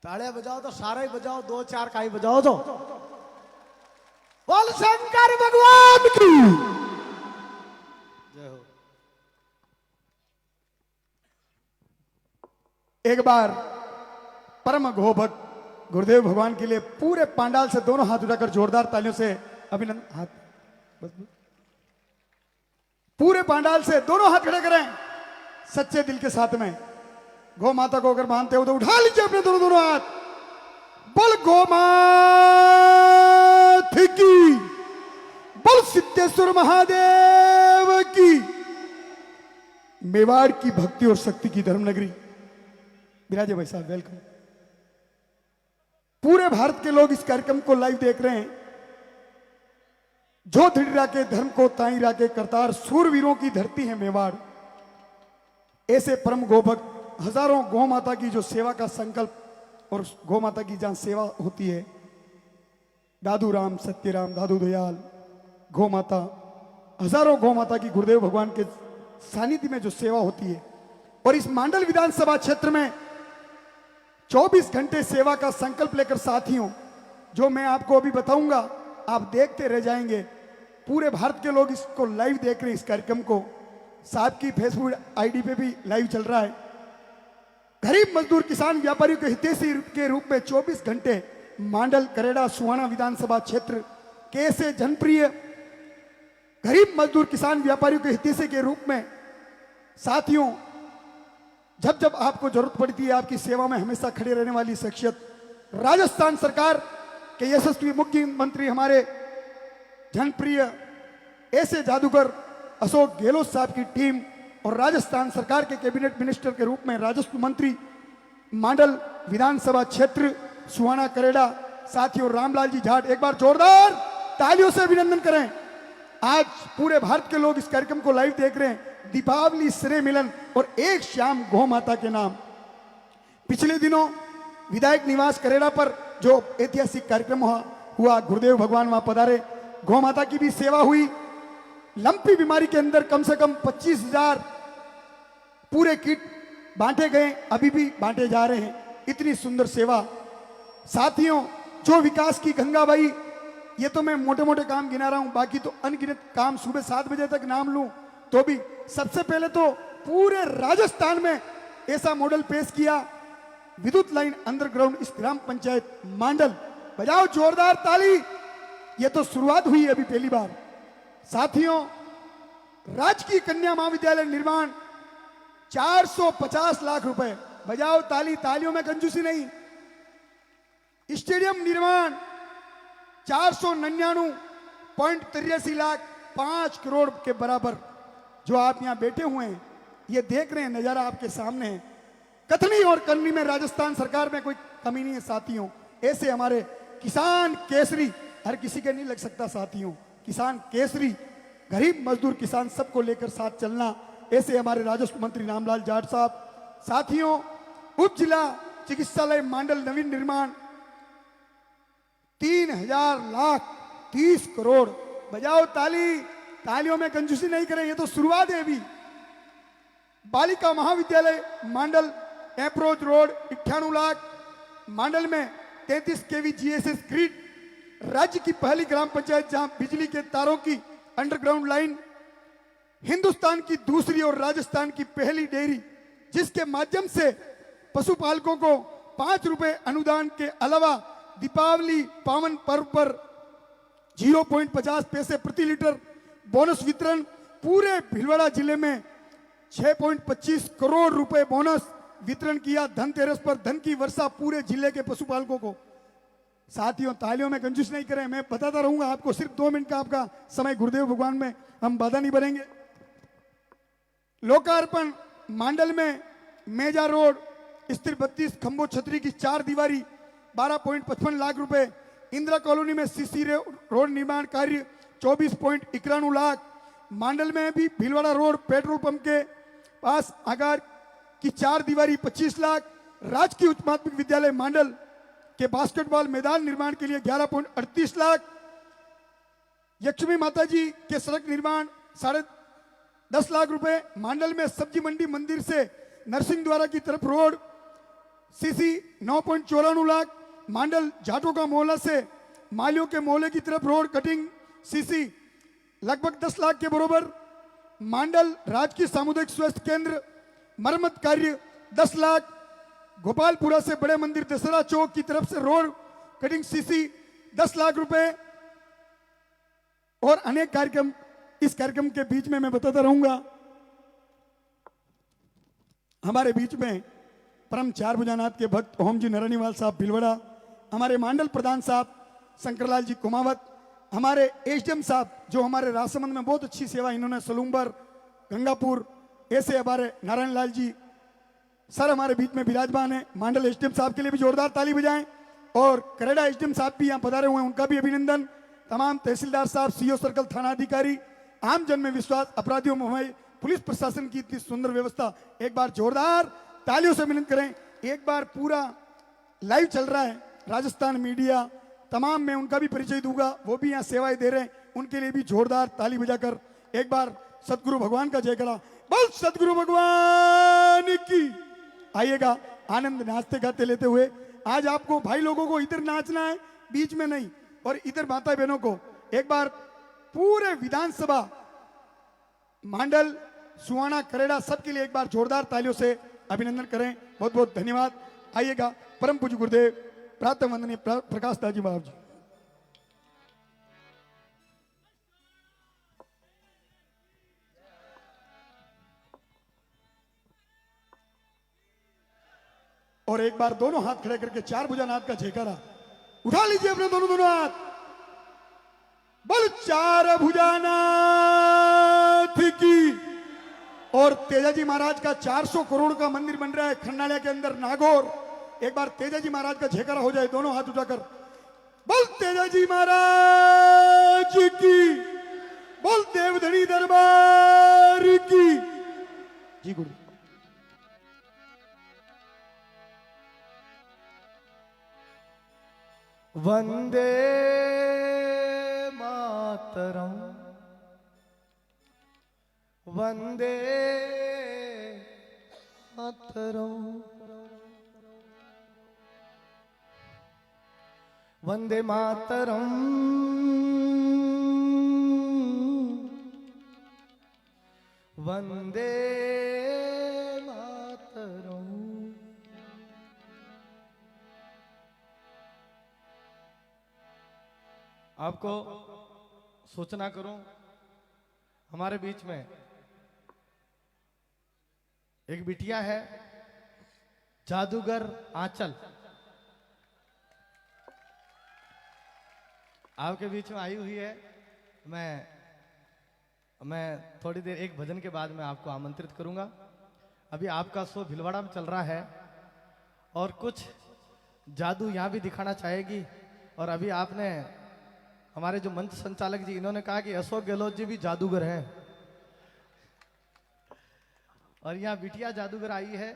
ताड़ियां बजाओ तो सारा ही बजाओ, दो चार का ही बजाओ तो बोल शंकर भगवान की जय हो। एक बार परम घोभक्त गुरुदेव भगवान के लिए पूरे पांडाल से दोनों हाथ उठाकर जोरदार तालियों से अभिनंदन। हाथ बस बस। पूरे पांडाल से दोनों हाथ खड़े करें सच्चे दिल के साथ में। गौ माता को अगर मानते हो तो उठा लीजिए अपने दोनों दोनों हाथ। बोल गौ माता की, बोल सिद्धेश्वर महादेव की। मेवाड़ की भक्ति और शक्ति की धर्मनगरी विराजे भाई साहब, वेलकम। पूरे भारत के लोग इस कार्यक्रम को लाइव देख रहे हैं। जो दृढ़ राके धर्म को ताई राके करतार, सूरवीरों की धरती है मेवाड़। ऐसे परम गोभक्त हजारों गौ माता की जो सेवा का संकल्प और गौ माता की जहां सेवा होती है, दादू राम, सत्यराम, दादू दयाल, गौ माता, हजारों गौ माता की गुरुदेव भगवान के सानिध्य में जो सेवा होती है। और इस मांडल विधानसभा क्षेत्र में 24 घंटे सेवा का संकल्प लेकर साथियों, जो मैं आपको अभी बताऊंगा आप देखते रह जाएंगे। पूरे भारत के लोग इसको लाइव देख रहे हैं, इस कार्यक्रम को। साहब की फेसबुक आईडी पे भी लाइव चल रहा है। गरीब मजदूर किसान व्यापारियों के हितैषी के रूप में 24 घंटे मांडल करेड़ा सुहाना विधानसभा क्षेत्र के से जनप्रिय गरीब मजदूर किसान व्यापारियों के हितैषी के रूप में साथियों, जब जब आपको जरूरत पड़ती है आपकी सेवा में हमेशा खड़े रहने वाली शख्सियत, राजस्थान सरकार के यशस्वी मुख्यमंत्री हमारे जनप्रिय ऐसे जादूगर अशोक गहलोत साहब की टीम और राजस्थान सरकार के कैबिनेट मिनिस्टर के रूप में राजस्व मंत्री मांडल विधानसभा क्षेत्र सुहाना करेड़ा साथियों रामलाल जी जाट, एक बार जोरदार तालियों से अभिनंदन करें। आज पूरे भारत के लोग इस कार्यक्रम को लाइव देख रहे हैं। दीपावली स्नेह मिलन और एक शाम गौ माता के नाम। पिछले दिनों विधायक निवास करेड़ा पर जो ऐतिहासिक कार्यक्रम हुआ, गुरुदेव भगवान वहां पधारे, गौ माता की भी सेवा हुई। लंपी बीमारी के अंदर कम से कम 25,000 पूरे किट बांटे गए, अभी भी बांटे जा रहे हैं। इतनी सुंदर सेवा साथियों। जो विकास की गंगा बही, ये तो मैं मोटे मोटे काम गिना रहा हूं, बाकी तो अनगिनत काम सुबह 7 बजे तक नाम लूं तो भी। सबसे पहले तो पूरे राजस्थान में ऐसा मॉडल पेश किया, विद्युत लाइन अंडरग्राउंड इस ग्राम पंचायत मांडल। बजाओ जोरदार ताली, ये तो शुरुआत हुई है अभी पहली बार। साथियों, राजकीय कन्या महाविद्यालय निर्माण 450 लाख रुपए, बजाओ ताली, तालियों में कंजूसी नहीं। स्टेडियम निर्माण 499.83 लाख, 5 करोड़ के बराबर। जो आप यहां बैठे हुए हैं, ये देख रहे हैं, नजारा आपके सामने है। कथनी और करनी में राजस्थान सरकार में कोई कमी नहीं है साथियों। ऐसे हमारे किसान केसरी, हर किसी के नहीं लग सकता साथियों, किसान केसरी, गरीब मजदूर किसान सबको लेकर साथ चलना, ऐसे हमारे राजस्व मंत्री रामलाल जाट साहब। साथियों, उप जिला चिकित्सालय मांडल नवीन निर्माण 3,000,30 करोड़, बजाओ ताली, तालियों में कंजूसी नहीं करें, ये तो शुरुआत है अभी। बालिका महाविद्यालय मांडल एप्रोच रोड 98 लाख, मांडल में 33 केवी GSS ग्रिड, राज्य की पहली ग्राम पंचायत जहां बिजली के तारों की अंडरग्राउंड लाइन, हिंदुस्तान की दूसरी और राजस्थान की पहली डेयरी जिसके माध्यम से पशुपालकों को 5 रुपए अनुदान के अलावा दीपावली पावन पर्व पर 0.50 पैसे प्रति लीटर बोनस वितरण। पूरे भीलवाड़ा जिले में 6.25 करोड़ रुपए बोनस वितरण किया। धनतेरस पर धन की वर्षा पूरे जिले के पशुपालकों को। साथियों, तालियों में कंजूस नहीं करें, मैं बताता रहूंगा आपको, सिर्फ 2 मिनट का आपका समय गुरुदेव भगवान में हम बाधा नहीं बनेंगे। लोकार्पण मांडल में मेजा रोड स्थित 32 खंभों छतरी की 4 दीवारी 12.55 लाख रुपए। इंदिरा कॉलोनी में सीसी रोड निर्माण कार्य 24.91 लाख। मांडल में भी भीलवाड़ा रोड पेट्रोल पंप के पास आगार की 4 दीवारी 25 लाख। राजकीय उच्च माध्यमिक विद्यालय मांडल के बास्केटबॉल मैदान निर्माण के लिए 11.38 लाख। लक्ष्मी माता जी के सड़क निर्माण 10.5 लाख रुपए। मांडल में सब्जी मंडी मंदिर से नरसिंह द्वारा की तरफ रोड सीसी 9.94 लाख। मांडल जाटों का मोहल्ला से मालियों के मोहल्ले की तरफ रोड कटिंग सीसी लगभग 10 लाख के बराबर। मांडल राजकीय सामुदायिक स्वास्थ्य केंद्र मरम्मत कार्य 10 लाख। गोपालपुरा से बड़े मंदिर दशहरा चौक की तरफ से रोड कटिंग सीसी 10 लाख रुपए। और अनेक कार्यक्रम इस कार्यक्रम के बीच में मैं बताता रहूंगा। हमारे बीच में परम 4 भुजानाथ के भक्त ओम जी नारायणवाल साहब भीलवाड़ा, हमारे मांडल प्रधान साहब शंकरलाल जी कुमावत, हमारे एसडीएम साहब जो हमारे राजसमंद में बहुत अच्छी सेवा इन्होंने सलूम्बर गंगापुर, ऐसे हमारे नारायण लाल जी सर हमारे बीच में विराजमान है। मांडल एसडीएम साहब के लिए भी जोरदार ताली बजाएं। और करेड़ा एसडीएम साहब भी यहाँ पधारे हुए हैं, उनका भी अभिनंदन। तमाम तहसीलदार साहब, सीओ सर्कल थाना अधिकारी, आम जन में विश्वास, अपराधियों में पुलिस प्रशासन की इतनी सुंदर व्यवस्था, एक बार जोरदार तालियों से अभिनंदन करें। एक बार पूरा लाइव चल रहा है राजस्थान मीडिया, तमाम मैं उनका भी परिचय दूंगा, वो भी यहाँ सेवाएं दे रहे हैं, उनके लिए भी जोरदार ताली बजाकर एक बार सतगुरु भगवान का जय करा। बोल सतगुरु भगवान की। आइएगा आनंद नाचते गाते लेते हुए। आज आपको भाई लोगों को इधर नाचना है, बीच में नहीं, और इधर माता बहनों को एक बार पूरे विधानसभा मंडल सुहाना करेड़ा सबके लिए एक बार जोरदार तालियों से अभिनंदन करें। बहुत बहुत धन्यवाद। आइएगा परम पूज्य गुरुदेव प्रातः वंदनीय प्रकाश दास जी महाराज जी। और एक बार दोनों हाथ खड़े करके चार भुजानाथ का जयकारा उठा लीजिए अपने दोनों दोनों हाथ। बोल चार भुजानाथ की। और तेजाजी महाराज का 400 करोड़ का मंदिर बन रहा है खन्नालिया के अंदर नागौर। एक बार तेजाजी महाराज का जयकारा हो जाए दोनों हाथ उठाकर। बोल तेजाजी महाराज की। बोल देवधनी दरबार की। जी गुरु। वंदे मातरम वंदे मातरम वंदे मातरम वंदे मातरम। आपको सूचना करूं, हमारे बीच में एक बिटिया है जादूगर आंचल, आपके बीच में आई हुई है। मैं थोड़ी देर एक भजन के बाद में आपको आमंत्रित करूंगा। अभी आपका शो भिलवाड़ा में चल रहा है और कुछ जादू यहां भी दिखाना चाहेगी। और अभी आपने हमारे जो मंच संचालक जी इन्होंने कहा कि अशोक गहलोत जी भी जादूगर हैं और यहाँ बिटिया जादूगर आई है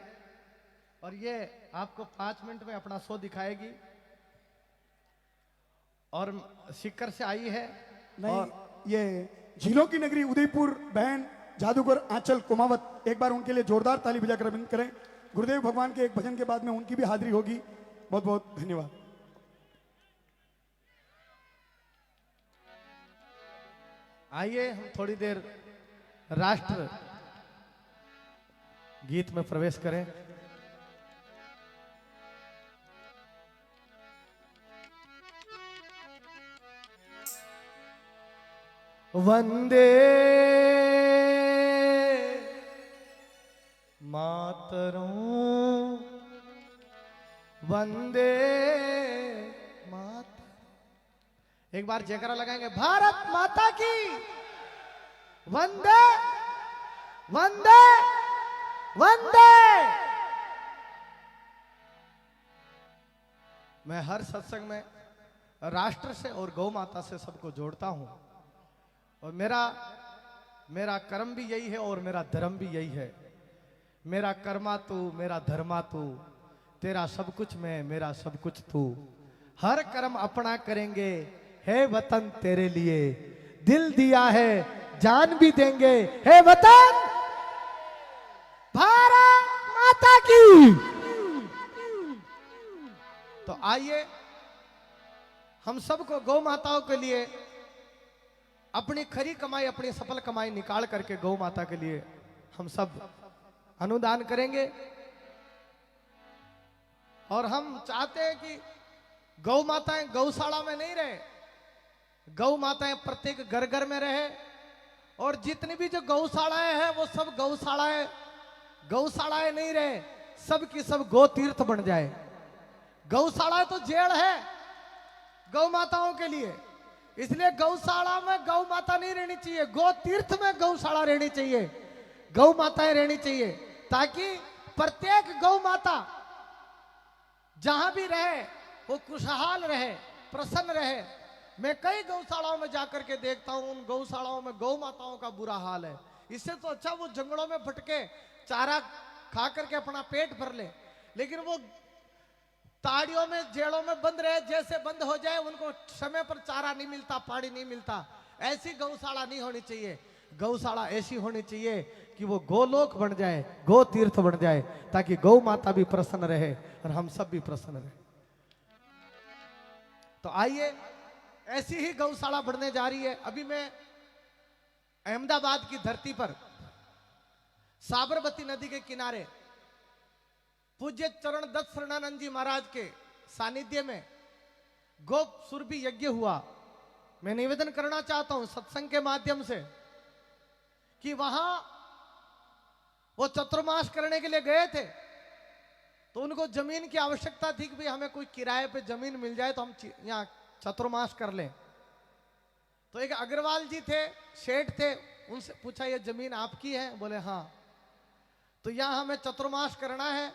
और ये आपको 5 मिनट में अपना शो दिखाएगी। और सिक्कर से आई है। नहीं, और ये झीलों की नगरी उदयपुर बहन जादूगर आंचल कुमावत, एक बार उनके लिए जोरदार ताली बजाकर अभिनंदन करें। गुरुदेव भगवान के एक भजन के बाद में उनकी भी हाजिरी होगी। बहुत बहुत धन्यवाद। आइए हम थोड़ी देर राष्ट्र गीत में प्रवेश करें। वंदे मातरम वंदे मातरम। एक बार जयकारा लगाएंगे, भारत माता की वंदे वंदे वंदे। मैं हर सत्संग में राष्ट्र से और गौ माता से सबको जोड़ता हूं और मेरा कर्म भी यही है और मेरा धर्म भी यही है। मेरा कर्मा तू, मेरा धर्मा तू, तेरा सब कुछ मैं, मेरा सब कुछ तू। हर कर्म अपना करेंगे, है वतन तेरे लिए, दिल दिया है जान भी देंगे, है वतन भारत माता की। तो आइए हम सबको गौ माताओं के लिए अपनी खरी कमाई, अपनी सफल कमाई निकाल करके गौ माता के लिए हम सब अनुदान करेंगे। और हम चाहते हैं कि गौ माताएं गौशाला में नहीं रहे, गौ माताएं प्रत्येक घर घर में रहे। और जितनी भी जो गौशालाएं हैं वो सब गौशालाएं नहीं रहे, सब की सब गौ तीर्थ बन जाए। गौशालाएं तो जेल है गौ माताओं के लिए, इसलिए गौशाला में गौ माता नहीं रहनी चाहिए, गौ तीर्थ में गौशाला रहनी चाहिए, गौ माताएं रहनी चाहिए, ताकि प्रत्येक गौ माता जहां भी रहे वो खुशहाल रहे, प्रसन्न रहे। मैं कई गौशालाओं में जाकर के देखता हूं, उन गौशालाओं में गौ माताओं का बुरा हाल है। इससे तो अच्छा वो जंगलों में भटके चारा खा करके अपना पेट भर ले, लेकिन वो ताड़ियों में जेलों में बंद रहे, जैसे बंद हो जाए उनको समय पर चारा नहीं मिलता, पानी नहीं मिलता। ऐसी गौशाला नहीं होनी चाहिए। गौशाला ऐसी होनी चाहिए कि वो गोलोक बन जाए, गौ तीर्थ बन जाए, ताकि गौ माता भी प्रसन्न रहे और हम सब भी प्रसन्न रहे। तो आइए ऐसी ही गौशाला बढ़ने जा रही है। अभी मैं अहमदाबाद की धरती पर साबरमती नदी के किनारे पूज्य चरण दत्त शरणानंद जी महाराज के सानिध्य में गोप सुरभि यज्ञ हुआ। मैं निवेदन करना चाहता हूं सत्संग के माध्यम से कि वहां वो चतुर्मास करने के लिए गए थे, तो उनको जमीन की आवश्यकता थी कि भाई हमें कोई किराए पे जमीन मिल जाए तो हम यहाँ चतुर्मास कर लें। तो एक अग्रवाल जी थे, शेठ थे, उनसे पूछा ये जमीन आपकी है? बोले हाँ। तो यहाँ हमें चतुर्मास करना है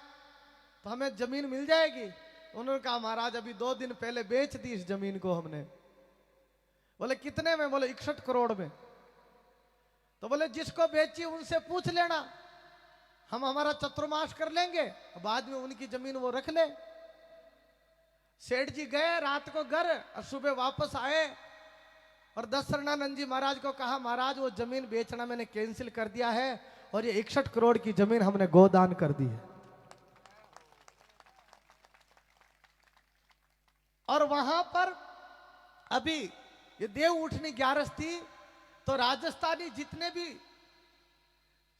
तो हमें जमीन मिल जाएगी? उन्होंने कहा महाराज अभी 2 दिन पहले बेच दी इस जमीन को हमने। बोले कितने में? बोले 61 करोड़ में। तो बोले जिसको बेची उनसे पूछ लेना, हम हमारा चतुर्मास कर लेंगे, बाद में उनकी जमीन वो रख ले। सेठ जी गए रात को घर और सुबह वापस आए और दत्त शरणानंद जी महाराज को कहा महाराज वो जमीन बेचना मैंने कैंसिल कर दिया है और ये 61 करोड़ की जमीन हमने गोदान कर दी है। और वहां पर अभी ये देव उठनी 11 थी, तो राजस्थानी जितने भी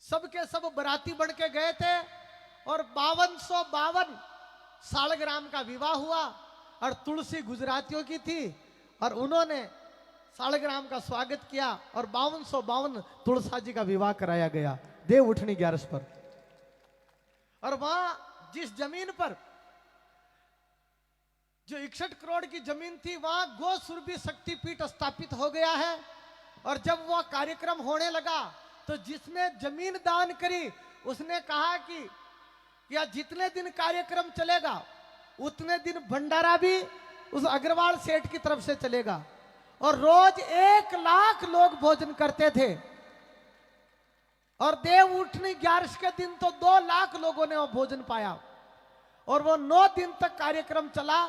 सबके सब बराती बन के गए थे और 5252 सालग्राम का विवाह हुआ और तुलसी गुजरातियों की थी और उन्होंने सालग्राम का स्वागत किया और 5252 तुलसा जी का विवाह कराया गया देव उठनी 11 पर। और वहां जिस जमीन पर जो 61 करोड़ की जमीन थी वहां गो सुरभि शक्तिपीठ स्थापित हो गया है। और जब वह कार्यक्रम होने लगा तो जिसने जमीन दान करी उसने कहा कि या जितने दिन कार्यक्रम चलेगा उतने दिन भंडारा भी उस अग्रवाल सेठ की तरफ से चलेगा। और रोज 1 लाख लोग भोजन करते थे और देव उठनी 11 के दिन तो 2 लाख लोगों ने वो भोजन पाया। और वो 9 दिन तक कार्यक्रम चला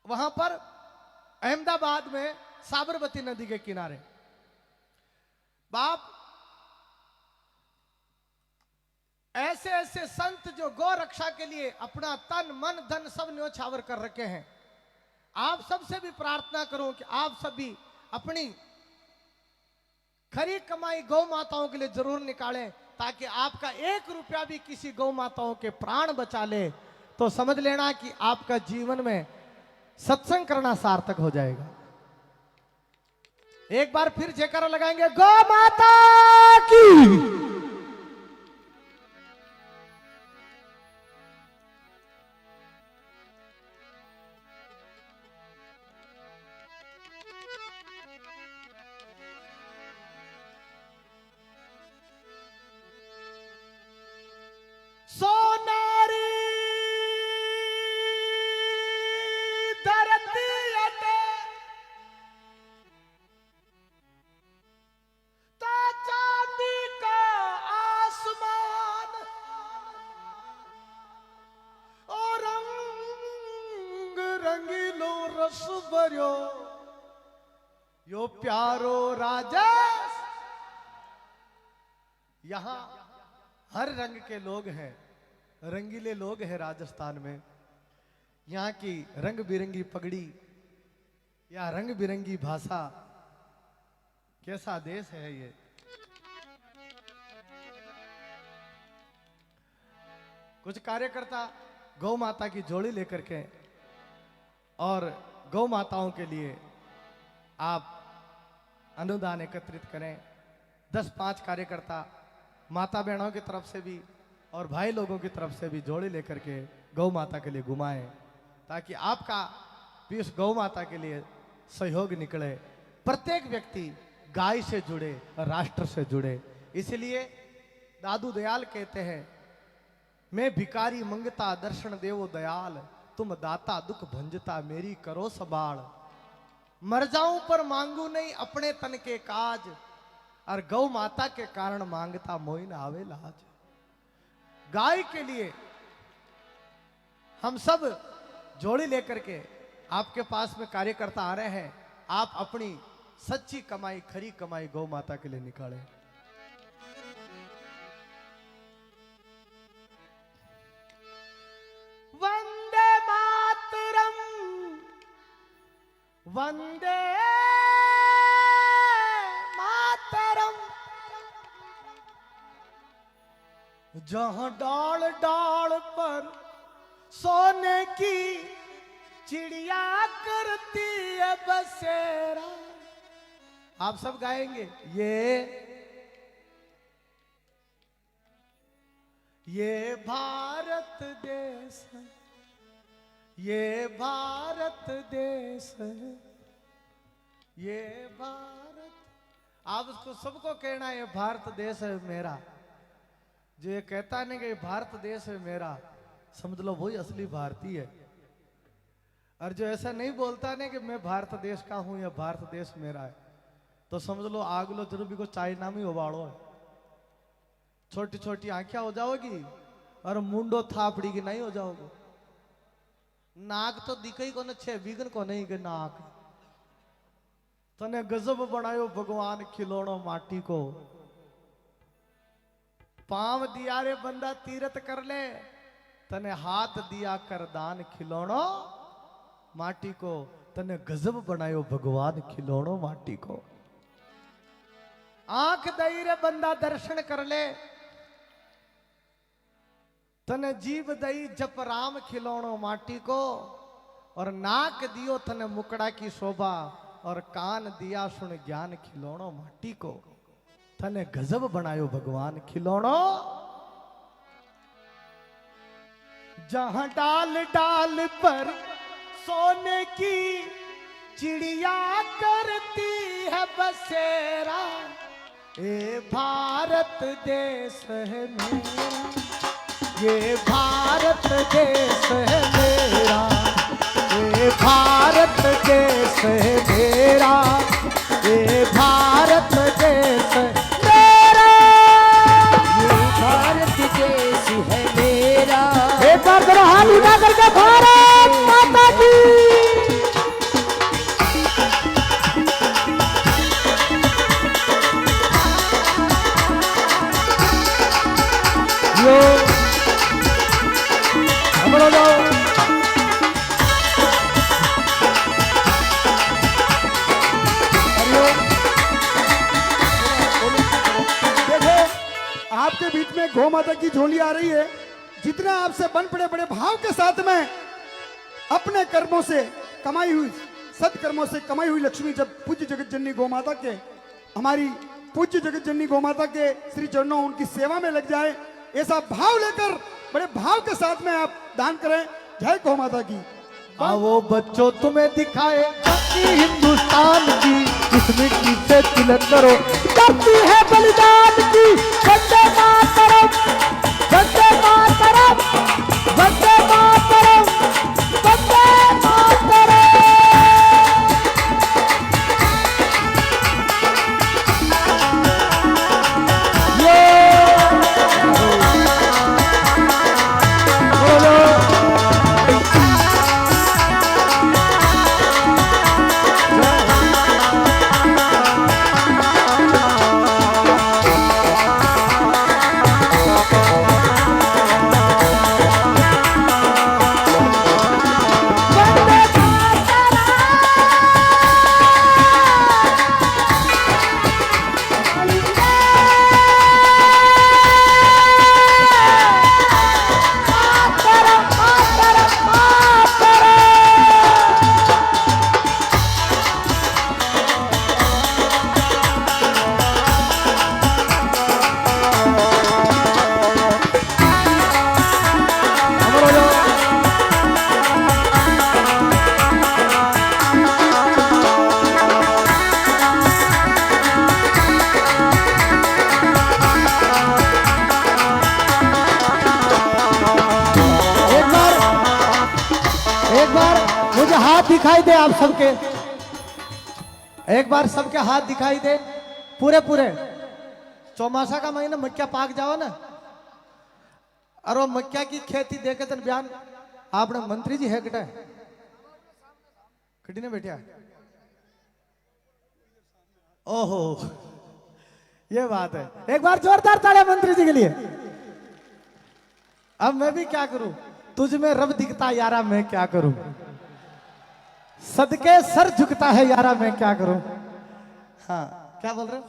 वहां पर अहमदाबाद में साबरमती नदी के किनारे। बाप ऐसे ऐसे संत जो गौ रक्षा के लिए अपना तन मन धन सब न्योछावर कर रखे हैं। आप सबसे भी प्रार्थना करूं कि आप सभी अपनी खरी कमाई गौ माताओं के लिए जरूर निकालें, ताकि आपका 1 रुपया भी किसी गौ माताओं के प्राण बचा ले तो समझ लेना कि आपका जीवन में सत्संग करना सार्थक हो जाएगा। एक बार फिर जयकारा लगाएंगे गौ माता की। सोनारी धरती अटे ता चांदी का आसमान और रंग रंगीलो रस भरियो यो प्यारो राजा। यहां हर रंग के लोग हैं, रंगीले लोग हैं राजस्थान में। यहाँ की रंग बिरंगी पगड़ी या रंग बिरंगी भाषा, कैसा देश है ये। कुछ कार्यकर्ता गौ माता की जोड़ी लेकर के और गौ माताओं के लिए आप अनुदान एकत्रित करें। 10-5 कार्यकर्ता माता बहनों की तरफ से भी और भाई लोगों की तरफ से भी जोड़ी लेकर के गौ माता के लिए घुमाएं, ताकि आपका भी उस गौ माता के लिए सहयोग निकले। प्रत्येक व्यक्ति गाय से जुड़े और राष्ट्र से जुड़े। इसलिए दादू दयाल कहते हैं, मैं भिकारी मंगता दर्शन देवो दयाल, तुम दाता दुख भंजता मेरी करो संभाल। मर जाऊं पर मांगू नहीं अपने तन के काज, और गौ माता के कारण मांगता मोई न आवे लाज। गाय के लिए हम सब जोड़ी लेकर के आपके पास में कार्यकर्ता आ रहे हैं। आप अपनी सच्ची कमाई, खरी कमाई गौ माता के लिए निकालें। वंदे मातरम वंदे मातरम। जहां डाल डाल पर सोने की चिड़िया करती है बसेरा। आप सब गाएंगे ये भारत देश है, ये भारत देश है, ये भारत। आप उसको सबको कहना है ये भारत देश है मेरा। जो ये कहता नहीं कि ये भारत देश है मेरा, समझ लो वही असली भारतीय है। और जो ऐसा नहीं बोलता नहीं कि मैं भारत देश का हूं या भारत देश मेरा है, तो समझ लो आग लो जरूर भी को चाइना में उबाड़ो है। छोटी छोटी आंखें हो जाओगी और मुंडो थापड़ी की नहीं हो जाओगे। नाक तो दिखे ही को छे विघन को नहीं के नाक। तने गजब बनायो भगवान खिलौनो माटी को। पांव दिया रे बंदा तीरथ कर ले, तने हाथ दिया कर दान खिलौनो माटी को। तने गजब बनायो भगवान खिलौनो माटी को। आंख दई रे बंदा दर्शन कर ले, तने जीव दई जप राम खिलौनो माटी को। और नाक दियो तने मुकड़ा की शोभा, और कान दिया सुन ज्ञान खिलौनो माटी को। तने गजब बनायो भगवान खिलौनो। जहां डाल डाल पर सोने की चिड़िया करती है बसेरा। ए भारत देश है मेरा, ये भारत देश है मेरा, ये भारत देश है मेरा, ये भारत देश मेरा, ये भारत देश है मेरा। एक बार जरा हाथ उठा करके भारत माता की। यो हमरो जाओ। देखो आपके बीच में गौ माता की झोली आ रही है। जितना आपसे बन पड़े बड़े भाव के साथ में अपने कर्मों से कमाई हुई, सत्कर्मों से कमाई हुई लक्ष्मी जब पूज्य जगत जननी गौ माता के, हमारी पूज्य जगत जननी गौ माता के श्री चरणों उनकी सेवा में लग जाए, ऐसा भाव लेकर बड़े भाव के साथ में आप दान करें। जय गौ माता की। आओ बच्चों तुम्हें दिखाए कि हिंदुस्तान की इस मिट्टी से तिलक करो, करती है बलिदान की। वंदे मातरम, वंदे मातरम, वंदे मातरम, वंदे मातरम। हाथ दिखाई दे आप सबके, एक बार सबके हाथ दिखाई दे पूरे पूरे। चौमासा का महीना मक्या पाक जाओ ना, और वो मक्या की खेती देखे तो बयान आपने मंत्री जी है कटा कटी ने बैठा। ओहो ये बात है, एक बार जोरदार तालियां मंत्री जी के लिए। अब मैं भी क्या करूं, तुझ में रब दिखता यारा मैं क्या करूं। सदके सर झुकता है यारा, मैं क्या करूं। हाँ, क्या बोल रहे हो?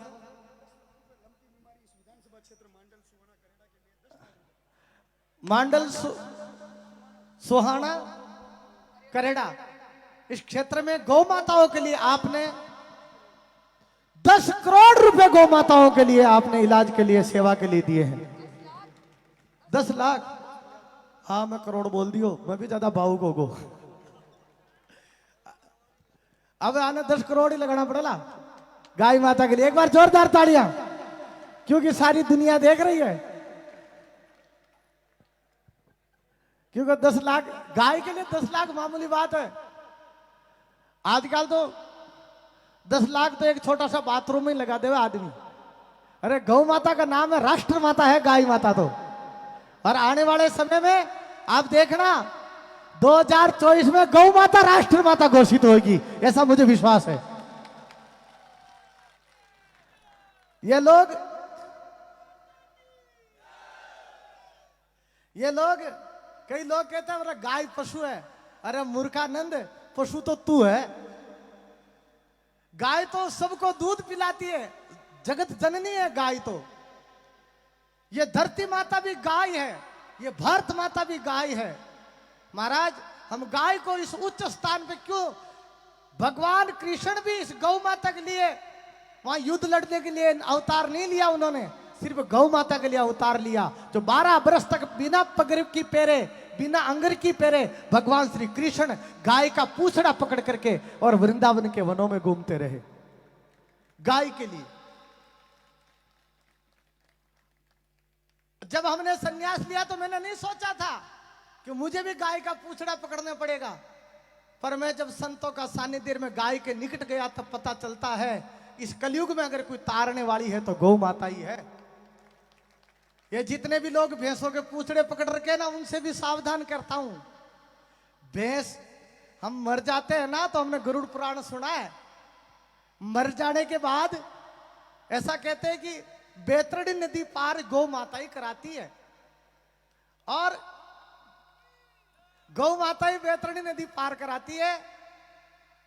मांडल सोहाना करेड़ा, इस क्षेत्र में गौ माताओं के लिए आपने 10 करोड़ रुपए गौ माताओं के लिए आपने इलाज के लिए, सेवा के लिए दिए हैं। 10 लाख। हाँ, मैं करोड़ बोल दियो, मैं भी ज्यादा भावुक हो गो। अब आने 10 करोड़ ही लगाना पड़ेगा गाय माता के लिए। एक बार जोरदार तालियां, क्योंकि सारी दुनिया देख रही है। क्योंकि 10 लाख गाय के लिए 10 लाख मामूली बात है। आजकल तो 10 लाख तो एक छोटा सा बाथरूम में लगा देगा आदमी। अरे गौ माता का नाम है, राष्ट्र माता है गाय माता तो। और आने वाले समय में आप देखना 2024 में गौ माता राष्ट्र माता घोषित होगी, ऐसा मुझे विश्वास है। ये लोग कई लोग कहते हैं मेरा गाय पशु है। अरे मूर्खानंद, पशु तो तू है। गाय तो सबको दूध पिलाती है, जगत जननी है गाय तो। ये धरती माता भी गाय है, ये भारत माता भी गाय है। महाराज, हम गाय को इस उच्च स्थान पे क्यों? भगवान कृष्ण भी इस गौ माता के लिए वहां युद्ध लड़ने के लिए अवतार नहीं लिया, उन्होंने सिर्फ गौ माता के लिए अवतार लिया। जो 12 वर्ष तक बिना पगड़ की पैरे, बिना अंगर की पैरे भगवान श्री कृष्ण गाय का पूंछड़ा पकड़ करके और वृंदावन के वनों में घूमते रहे गाय के लिए। जब हमने संन्यास लिया तो मैंने नहीं सोचा था कि मुझे भी गाय का पूंछड़ा पकड़ना पड़ेगा। पर मैं जब संतों का सानिध्य में गाय के निकट गया तब पता चलता है इस कलयुग में अगर कोई तारने वाली है तो गौ माता ही है। ये जितने भी लोग भैंसों के पूंछड़े पकड़ रखे ना, उनसे भी सावधान करता हूं। भैंस हम मर जाते हैं ना, तो हमने गरुड़ पुराण सुना है, मर जाने के बाद ऐसा कहते हैं कि बैतरणी नदी पार गौ माता ही कराती है। और गौ माता ही बैतरणी नदी पार कराती है।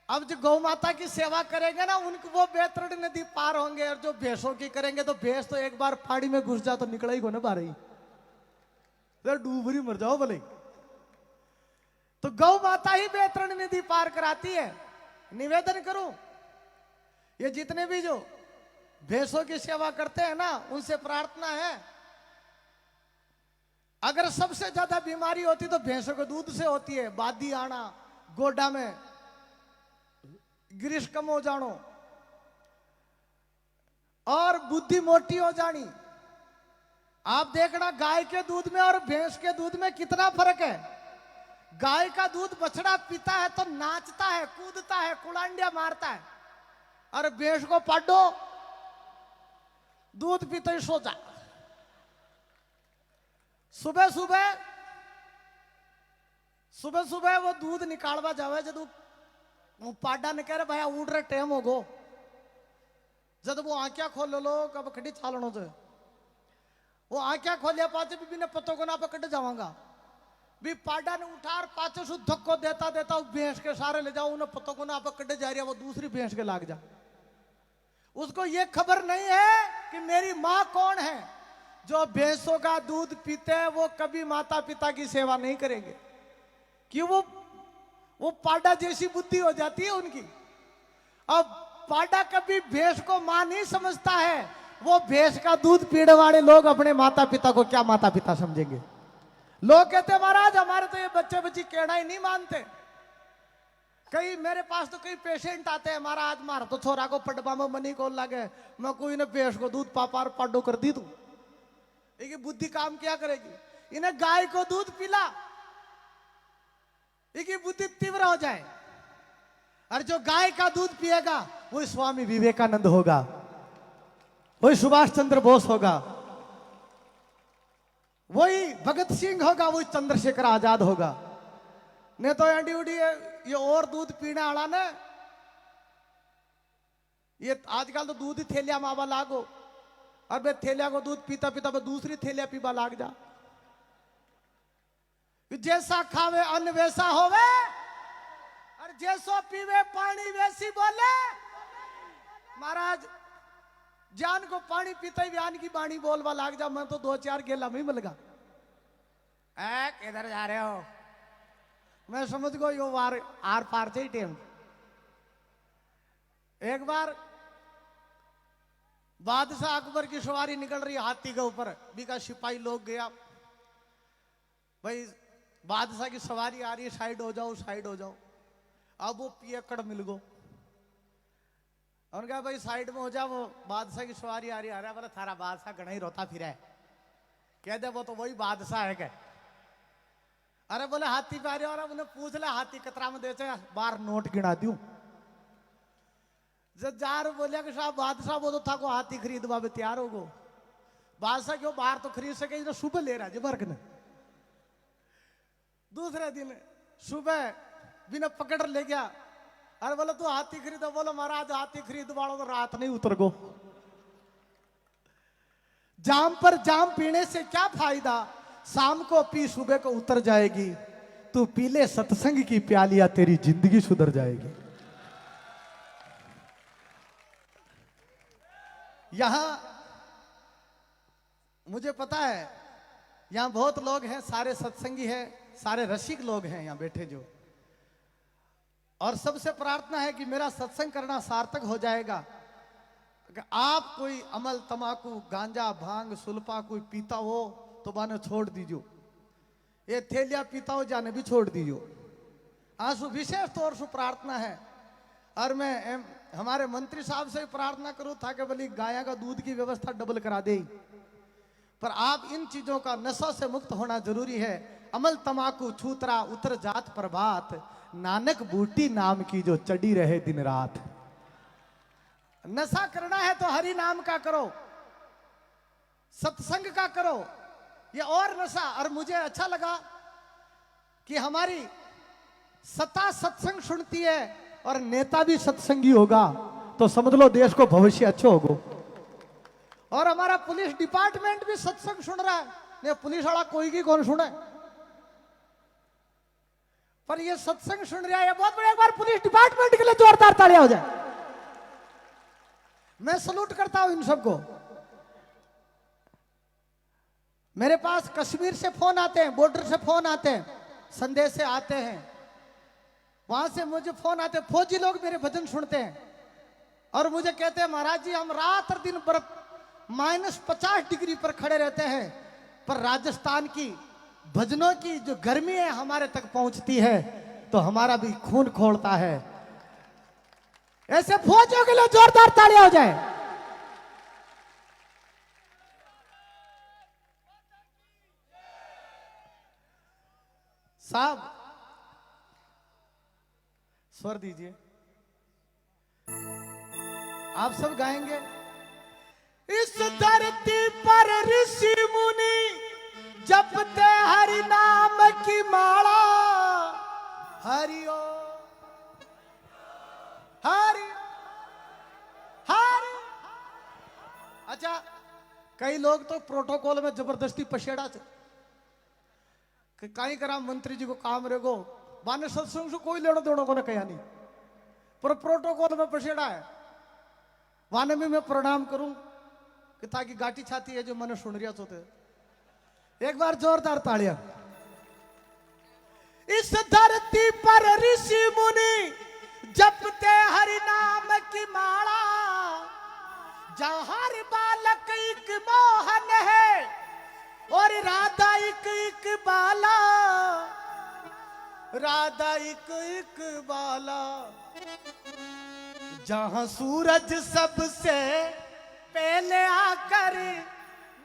अब जो गौ माता की सेवा करेंगे ना, उनको वो बैतरणी नदी पार होंगे। और जो भैंसों की करेंगे तो भैंस तो एक बार पानी में घुस जा तो निकला ही को ना पा रही, डूबरी मर जाओ भले। तो गौ माता ही बैतरणी नदी पार कराती है। निवेदन करूं, ये जितने भी जो भैंसों की सेवा करते हैं ना, उनसे प्रार्थना है, अगर सबसे ज्यादा बीमारी होती तो भैंसों के दूध से होती है। बादी आना, गोडा में गिरिश कम हो जानो और बुद्धि मोटी हो जानी। आप देखना गाय के दूध में और भैंस के दूध में कितना फर्क है। गाय का दूध बछड़ा पीता है तो नाचता है, कूदता है, कुलांडिया मारता है। और भैंस को पाडो, दूध पीते ही सो जा। सुबह सुबह वो दूध निकालवा जावे, जब वो पाडा ने कह रहे भाई उड़ रहे टाइम हो गो, जब वो आंखें खोल लो कब खड़ी चालनो से वो आंखें खोलिया पाचे भी ने पत्तों को ना पकड़ जावांगा भी पाडा ने उठार पाचे सु धक्को देता देता भैंस के सारे ले जाओ, उन्हें पत्तों को ना पकड़ जा रही है, वो दूसरी भैंस के लाग जा। उसको ये खबर नहीं है कि मेरी माँ कौन है। जो भैंसों का दूध पीते हैं वो कभी माता पिता की सेवा नहीं करेंगे, कि वो पाडा जैसी बुद्धि हो जाती है उनकी। अब पाडा कभी भैंस को मां नहीं समझता है। वो भैंस का दूध पीने वाले लोग अपने माता पिता को क्या माता पिता समझेंगे। लोग कहते महाराज हमारे तो ये बच्चे बच्ची कहना ही नहीं मानते। कई मेरे पास तो कई पेशेंट आते हैं, महाराज मारा तो छोरा को पडबा में मनी को लगे, मैं कोई ने भैंस को दूध पापा पाडो कर दी तू, ये बुद्धि काम क्या करेगी। इन्हें गाय को दूध पिला, ये बुद्धि तीव्र हो जाए। और जो गाय का दूध पिएगा वही स्वामी विवेकानंद होगा, वही सुभाष चंद्र बोस होगा, वही भगत सिंह होगा, वही चंद्रशेखर आजाद होगा। नहीं तो एंडी उडी ये और दूध पीने वाला ने, ये आजकल तो दूध ही थैलिया मावा लागो, और बे थैलिया को दूध पीता पीता बे दूसरी थैलिया पीवा लाग जा। जैसा खावे अन्न वैसा होवे। और और जैसो पीवे पानी वैसी बोले। महाराज जान को पानी पीते ही व्यान की बाणी बोलवा लाग जा। मैं तो 2-4 गेला में ही मिल गया। किधर जा रहे हो? मैं समझ गो यो वार आर पार से ही टेम। एक बार बादशाह अकबर की सवारी निकल रही हाथी के ऊपर, बीका सिपाही लोग गया, भाई बादशाह की सवारी आ रही है, साइड हो जाओ साइड हो जाओ। अब वो पियकड़ मिल गो और क्या भाई साइड में हो जा, वो बादशाह की सवारी आ रही है। अरे बोले थारा बादशाह घना ही रोता फिर है। कह दे वो तो वही बादशाह है क्या? अरे बोले हाथी पे आ रहे हो। और उन्हें पूछ ले हाथी कतरा में देते, बार नोट गिना दूं। जब जार बोलिया कि साहब बादशाह वो तो था को हाथी खरीदवा में तैयार हो गो। बादशाह क्यों बाहर तो खरीद सके, जो सुबह ले रहा है वर्ग ने। दूसरे दिन सुबह बिना पकड़ ले गया। अरे बोले तू हाथी खरीदो। बोलो महाराज हाथी खरीद वालों तो रात नहीं उतर गो। जाम पर जाम पीने से क्या फायदा, शाम को पी सुबह को उतर जाएगी। तू पी ले सत्संग की प्यालियां, तेरी जिंदगी सुधर जाएगी। यहां मुझे पता है यहां बहुत लोग हैं, सारे सत्संगी हैं, सारे रसिक लोग हैं यहां बैठे जो। और सबसे प्रार्थना है कि मेरा सत्संग करना सार्थक हो जाएगा। कि आप कोई अमल तमाकू गांजा भांग सुल्फा कोई पीता हो तो माने छोड़ दीजिए। ये थैलिया पीता हो जाने भी छोड़ दीजिए। आंसू विशेष तौर से प्रार्थना है। और मैं हमारे मंत्री साहब से प्रार्थना करूं था कि बोली गाय का दूध की व्यवस्था डबल करा दे। पर आप इन चीजों का नशा से मुक्त होना जरूरी है। अमल तमाकू छूतरा उतर जात प्रभात, नानक बूटी नाम की जो चढ़ी रहे दिन रात। नशा करना है तो हरि नाम का करो, सत्संग का करो, ये और नशा। और मुझे अच्छा लगा कि हमारी सत्ता सत्संग सुनती है और नेता भी सत्संगी होगा तो समझ लो देश को भविष्य अच्छा होगा। और हमारा पुलिस डिपार्टमेंट भी सत्संग सुन रहा है। नहीं पुलिस वाला कोई की कौन सुने, पर ये सत्संग सुन रहा है, ये बहुत बड़ा। एक बार पुलिस डिपार्टमेंट के लिए जोरदार तालियां हो जाए। मैं सलूट करता हूं इन सबको। मेरे पास कश्मीर से फोन आते हैं, बॉर्डर से फोन आते हैं, संदेश से आते हैं, वहां से मुझे फोन आते हैं। फौजी लोग मेरे भजन सुनते हैं और मुझे कहते हैं महाराज जी हम रात और दिन बर्फ -50 डिग्री पर खड़े रहते हैं, पर राजस्थान की भजनों की जो गर्मी है हमारे तक पहुंचती है तो हमारा भी खून खोलता है। ऐसे फौजियों के लिए जोरदार तालियां हो जाए। साहब स्वर दीजिए, आप सब गाएंगे। इस धरती पर ऋषि मुनि जपते हरि नाम की माला, हरिओ हरि हरि। अच्छा कई लोग तो प्रोटोकॉल में जबरदस्ती पछेड़ा कहीं करा मंत्री जी को काम रेगो बाने सत्संग से कोई लेनो देनो को कहा नहीं, पर प्रोटोकॉल में पछेड़ा है। वाने में मैं प्रणाम करूं कि ताकि गाटी छाती है जो मैंने सुन रिया होते। एक बार जोरदार तालियां। इस धरती पर ऋषि मुनि जपते हरि नाम की माला, जहाँ हर बालक एक मोहन है और राधा एक एक बाला, राधा एक एक बाला। जहाँ सूरज सबसे पहले आकर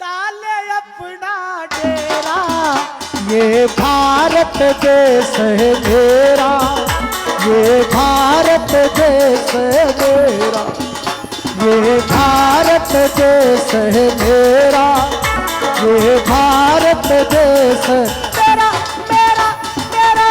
डाले अपना डेरा, ये भारत देश है मेरा, ये भारत देश है मेरा, ये भारत देश है मेरा, ये भारत देश मेरा मेरा मेरा।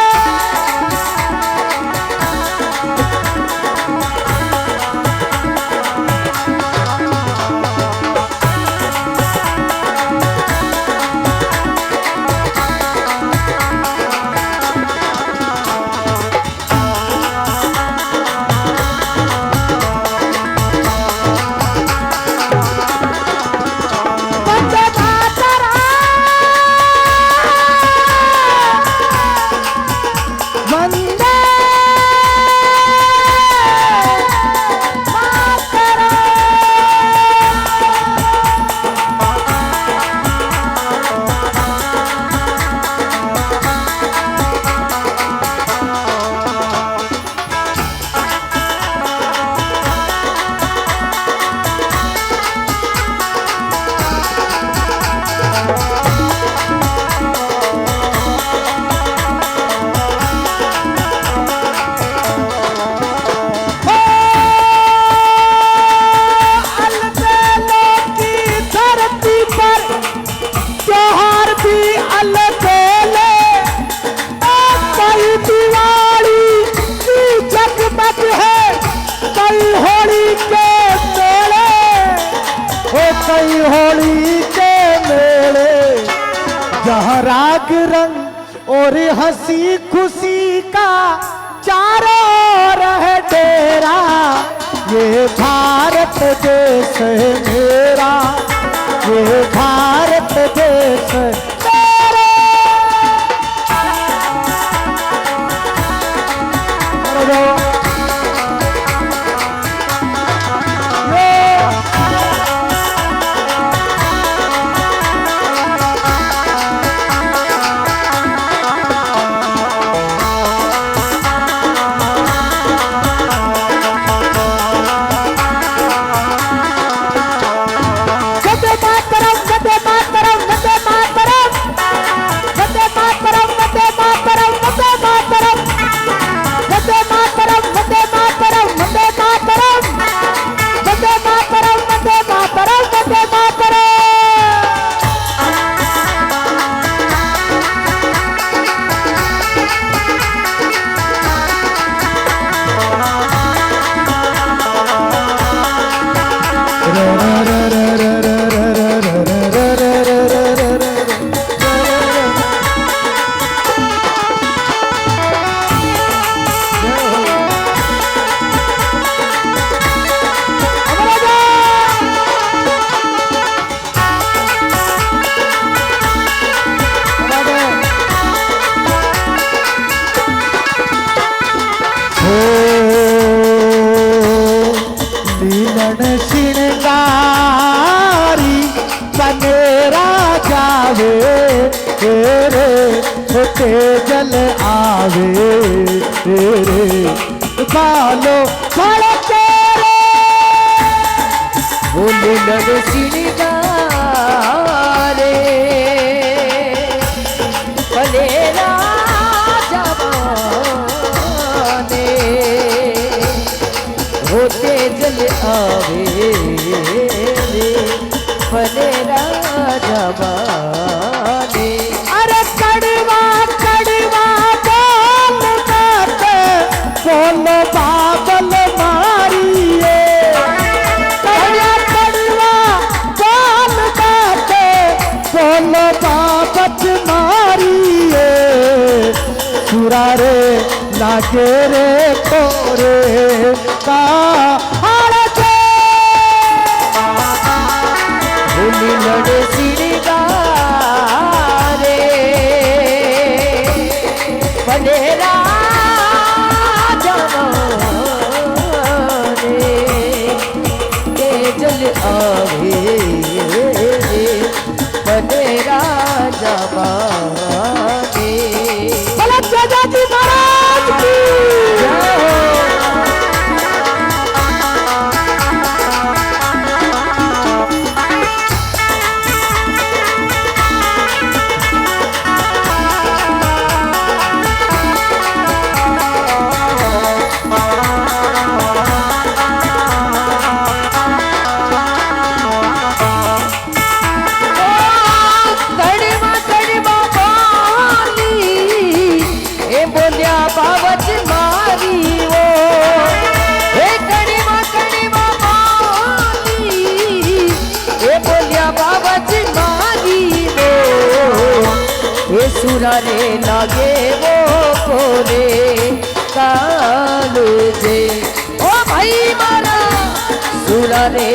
राग रंग और हंसी खुशी का चारों ओर है डेरा। ये भारत देश है मेरा, ये भारत देश मेरा। लीलन श्रृंगारी बनेरा जावे तेरे छोटे जल आवे तेरे बालो बड़े तेरे। वो लीलन श्रृंगारे बनेरा जवाने होते जल आवे बने राजा बाने। अरे कड़वा कड़वा बोल करते बोलो बाबल मारिए। कड़वा कड़वा बोल करते बोलो बाबच मारिए। सुरारे लागे रे तोरे का लीलन श्रृंगारे बने राजा बाने जल आवे बने राजा बाने। भला दादाजी महाराज की बाबच मारी वो हे कड़ीमा कड़ीमा मारी हे बोलिया बाबच मारी वो हे सुरारे लागे वो कोरे काल जे ओ भाई मारा सुरारे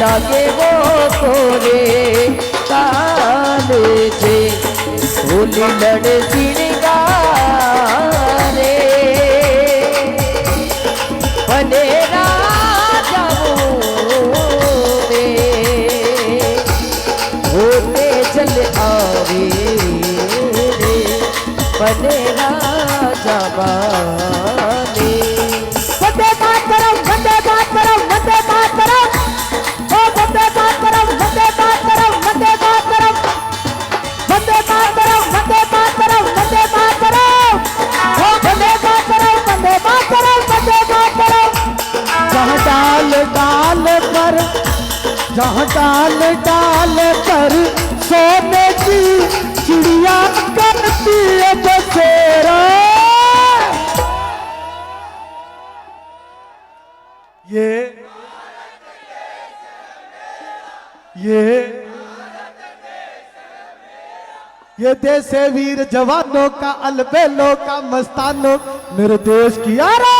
लागे वो कोरे काल जे होली लड़ श्रृंगारे बने राजा मोरे होते चल आवे बने राजा बाने। वंदे मातरम वंदे मातरम वंदे मातरम ओ वंदे मातरम वंदे मातरम वंदे मातरम वंदे मातरम वंदे मातरम वंदे मातरम ओ वंदे मातरम वंदे मातरम वंदे मातरम। जहाँ डाल डाल पर जहाँ डाल डाल पर सोने की चिड़िया करती है बसेरा। ये देश है वीर जवानों का, अलबेलों का, मस्तानों, मेरे देश की यारा।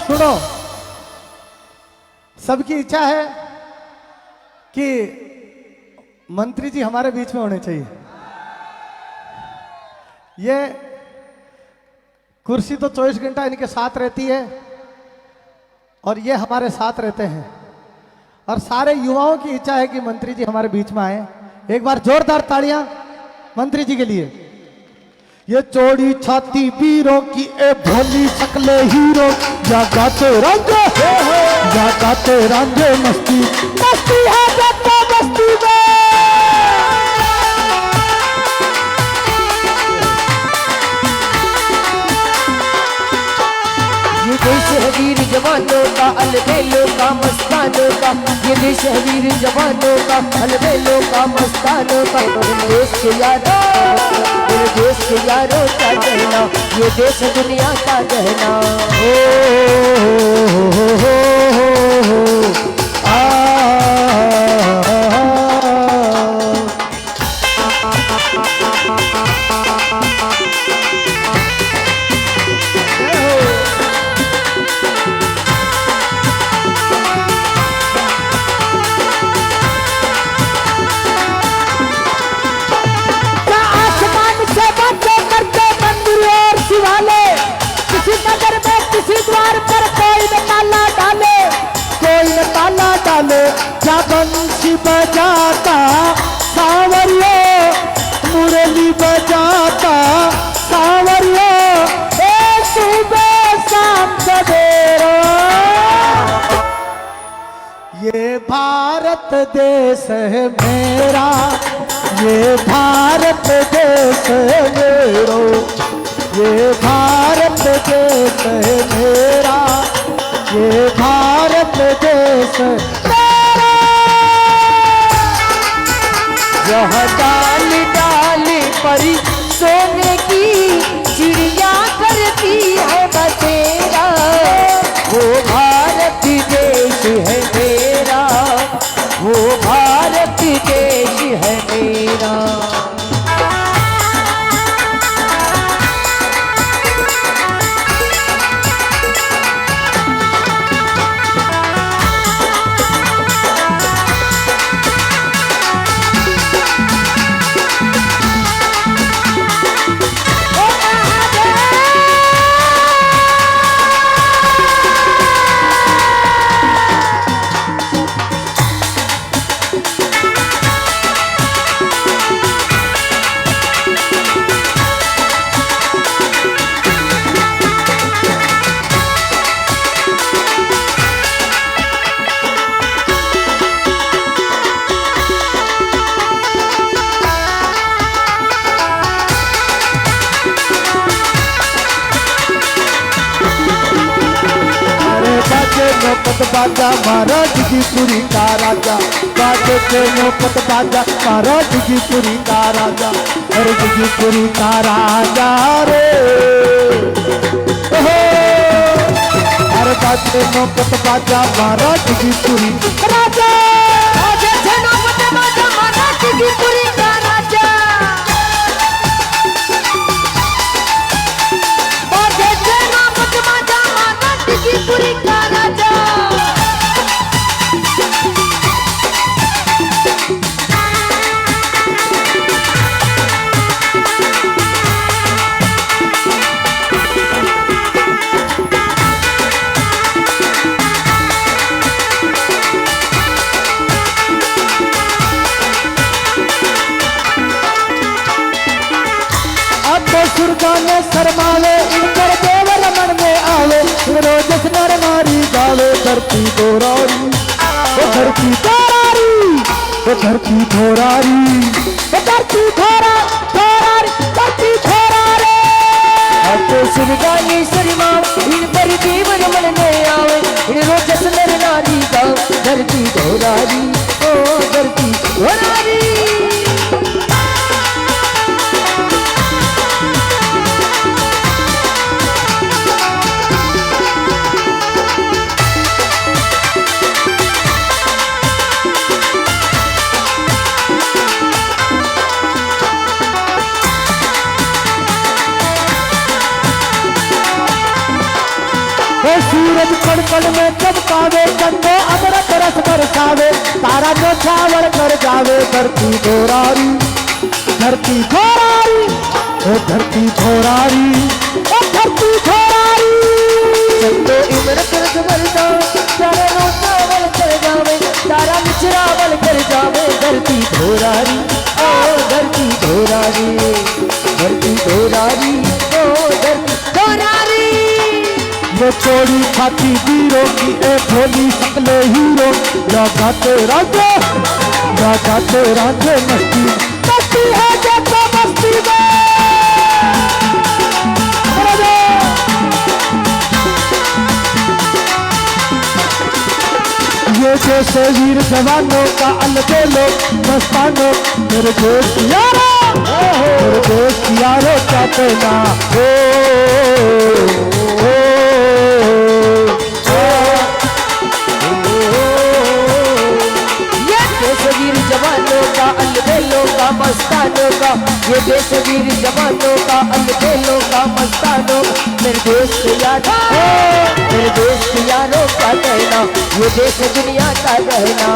सुनो, सबकी इच्छा है कि मंत्री जी हमारे बीच में होने चाहिए। ये कुर्सी तो 24 घंटा इनके साथ रहती है और ये हमारे साथ रहते हैं, और सारे युवाओं की इच्छा है कि मंत्री जी हमारे बीच में आए। एक बार जोरदार तालियां मंत्री जी के लिए। ये चौड़ी छाती वीरों की, ए भोली शक्ले हीरो, या गाते रांझे, या गाते रांझे मस्ती, मस्ती है जब मस्ती में। ये देश है वीर जवानों का, अलबेलों का, मस्तानों का। ये देश है वीर जवानों का, अलबेलों का, मस्तानों का। मेरे देश के यारों, मेरे देश के यारों का कहना, ये देश दुनिया का कहना। क्या बंसी बजाता सावरियो, मुरली बजाता सावरियो, सुबह शाम सवेरा। ये भारत देश है मेरा, ये भारत देश है मेरो, ये भारत देश है मेरा, ये भारत देश मेरा। यह डाली डाली परी सोने की चिड़िया करती है बसेरा। वो भारत देश है मेरा, वो भारत देश है मेरा। नौपत बाजा महाराज की पुरी का राजा, बाजे के नौपत बाजा महाराज की पुरी का राजा, अरे की पुरी का राजा रे। अरे बाजे नौपत बाजा महाराज की पुरी राजा, बाजे के नौपत बाजा महाराज की पुरी का राजा, बाजे के नौपत बाजा महाराज की पुरी का राजा। शर्मावे इन पर देव रमन में आवे इन रोज नर नारी गावे धरती दोरारी ओ धरती दोरारी ओ धरती दोरारी ओ धरती धोरा दोरारी धरती दोरारी आपको सुरगानी शर्मा इन पर देव रमन में आवे इन रोज नर नारी गाओ धरती दोरारी ओ धरती दोरारी सूरज कण कण में चमकावे चंदो अमृत रस बरसावे तारा जो छावड़ कर जावे धरती दोरारी धरती दोरारी ओ धरती दोरारी ओ धरती दोरारी चंदो इमरत रस बरसा तारा नो चावल कर जावे तारा मिचरावल कर जावे धरती दोरारी ओ धरती दोरारी धरती दोरारी ओ धरती दोरारी ये चोरी खाती वीरों की ए भोली सकले हीरो राजाते राजे मस्ती मस्ती है जैसा मस्ती में ये जैसे वीर जवानों का अलबेलो मस्तानों मेरे देश यारो चाहते ना वीर जवानों का अलबेलों का मस्तानों का ये देश वीर जवानों का अलबेलों का मस्तानों मेरे देश के यारों मेरे देश के यारों का कहना ये देश दुनिया का रहना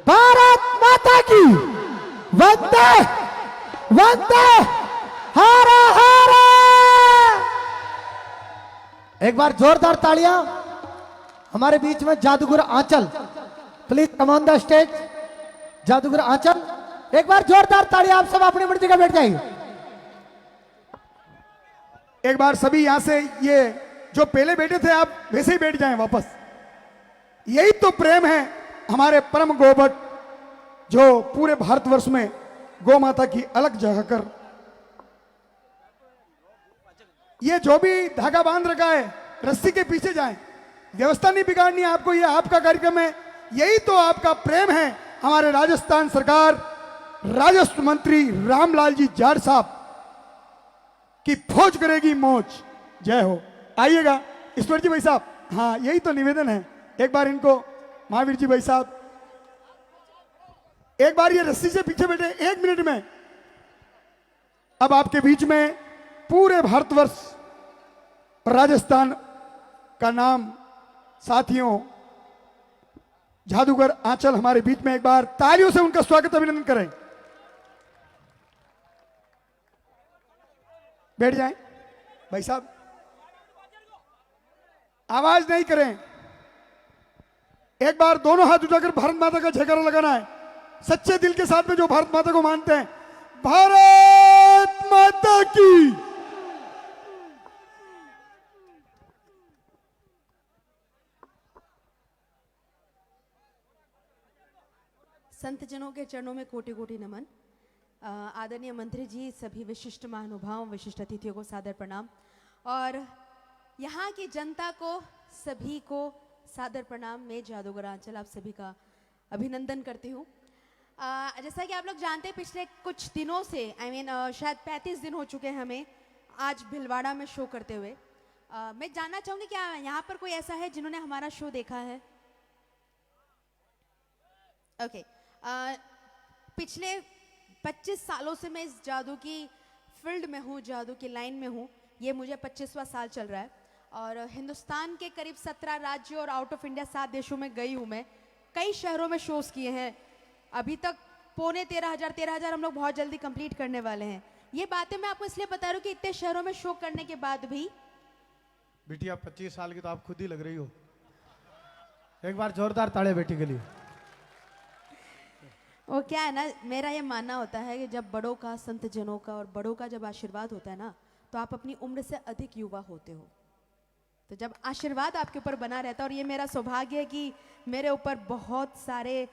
भारत माता की वंदे वंदे हर हर एक बार जोरदार तालियां हमारे बीच में जादूगर Anchal please come on the stage जादूगर आंचल एक बार जोरदार तालियां आप सब अपनी अपनी जगह बैठ जाइए एक बार सभी यहां से ये जो पहले बैठे थे आप वैसे ही बैठ जाएं वापस यही तो प्रेम है हमारे परम गोभट जो पूरे भारतवर्ष में गौ माता की अलग जगह कर ये जो भी धागा बांध रखा है रस्सी के पीछे जाएं व्यवस्था नहीं बिगाड़नी आपको ये आपका कार्यक्रम है यही तो आपका प्रेम है हमारे राजस्थान सरकार राजस्व मंत्री रामलाल जी जाट साहब की फौज करेगी मौज जय हो आइएगा ईश्वर जी भाई साहब हाँ यही तो निवेदन है एक बार इनको महावीर जी भाई साहब एक बार ये रस्सी से पीछे बैठे 1 मिनट में अब आपके बीच में पूरे भारतवर्ष और राजस्थान का नाम साथियों जादूगर आंचल हमारे बीच में एक बार तालियों से उनका स्वागत अभिनंदन करें बैठ जाएं भाई साहब आवाज नहीं करें एक बार दोनों हाथ उठाकर भारत माता का जयकारा लगाना है सच्चे दिल के साथ में जो भारत माता को मानते हैं भारत माता की संत जनों के चरणों में कोटि कोटि नमन। आदरणीय मंत्री जी, सभी विशिष्ट महानुभाव, विशिष्ट अतिथियों को सादर प्रणाम और यहाँ की जनता को सभी को सादर प्रणाम। मैं जादूगर आंचल आप सभी का अभिनंदन करती हूँ। जैसा कि आप लोग जानते हैं पिछले कुछ दिनों से शायद 35 दिन हो चुके हैं हमें आज भिलवाड़ा में शो करते हुए। मैं जानना चाहूँगी क्या यहाँ पर कोई ऐसा है जिन्होंने हमारा शो देखा है? ओके। पिछले 25 सालों से मैं इस जादू की फील्ड में हूँ, जादू की लाइन में हूँ। ये मुझे 25वां साल चल रहा है और हिंदुस्तान के करीब 17 राज्यों और आउट ऑफ इंडिया 7 देशों में गई हूँ मैं। कई शहरों में शोज किए हैं। अभी तक पौने 13,000 हम लोग बहुत जल्दी कंप्लीट करने वाले हैं। ये बातें मैं आपको इसलिए बता रही हूँ कि इतने शहरों में शो करने के बाद भी बिटिया 25 साल की तो आप खुद ही लग रही हो। एक बार जोरदार ताड़े बेटी के लिए। वो क्या है ना, मेरा ये मानना होता है कि जब बड़ों का, संत जनों का और बड़ों का जब आशीर्वाद होता है ना, तो आप अपनी उम्र से अधिक युवा होते हो। तो जब आशीर्वाद आपके ऊपर बना रहता है, और ये मेरा सौभाग्य है कि मेरे ऊपर बहुत सारे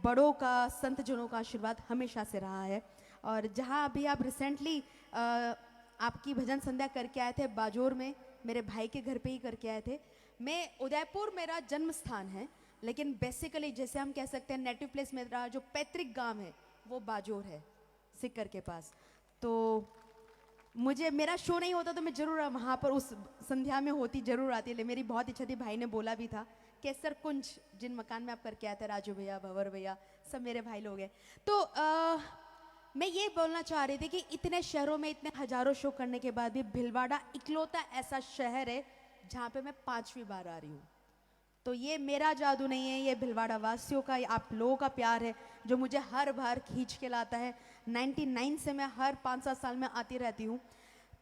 बड़ों का, संत जनों का आशीर्वाद हमेशा से रहा है। और जहाँ अभी आप रिसेंटली आपकी भजन संध्या करके आए थे बाजोर में, मेरे भाई के घर पे ही करके आए थे। मैं उदयपुर मेरा जन्म स्थान है, लेकिन बेसिकली जैसे हम कह सकते हैं नेटिव प्लेस मेरा जो पैतृक गांव है वो बाजोर है, सिक्कर के पास। तो मुझे मेरा शो नहीं होता तो मैं जरूर वहाँ पर उस संध्या में होती, जरूर आती। ले मेरी बहुत इच्छा थी, भाई ने बोला भी था। केसर कुंज जिन मकान में आप करके आए थे, राजू भैया, भंवर भैया, सब मेरे भाई लोग हैं। तो मैं ये बोलना चाह रही थी कि इतने शहरों में इतने हजारों शो करने के बाद भी भिलवाड़ा इकलौता ऐसा शहर है जहाँ पे मैं 5वीं बार आ रही हूँ। तो ये मेरा जादू नहीं है, ये भिलवाड़ा वासियों का, आप लोगों का प्यार है जो मुझे हर बार खींच के लाता है। 99 से मैं हर 5-7 साल में आती रहती हूँ।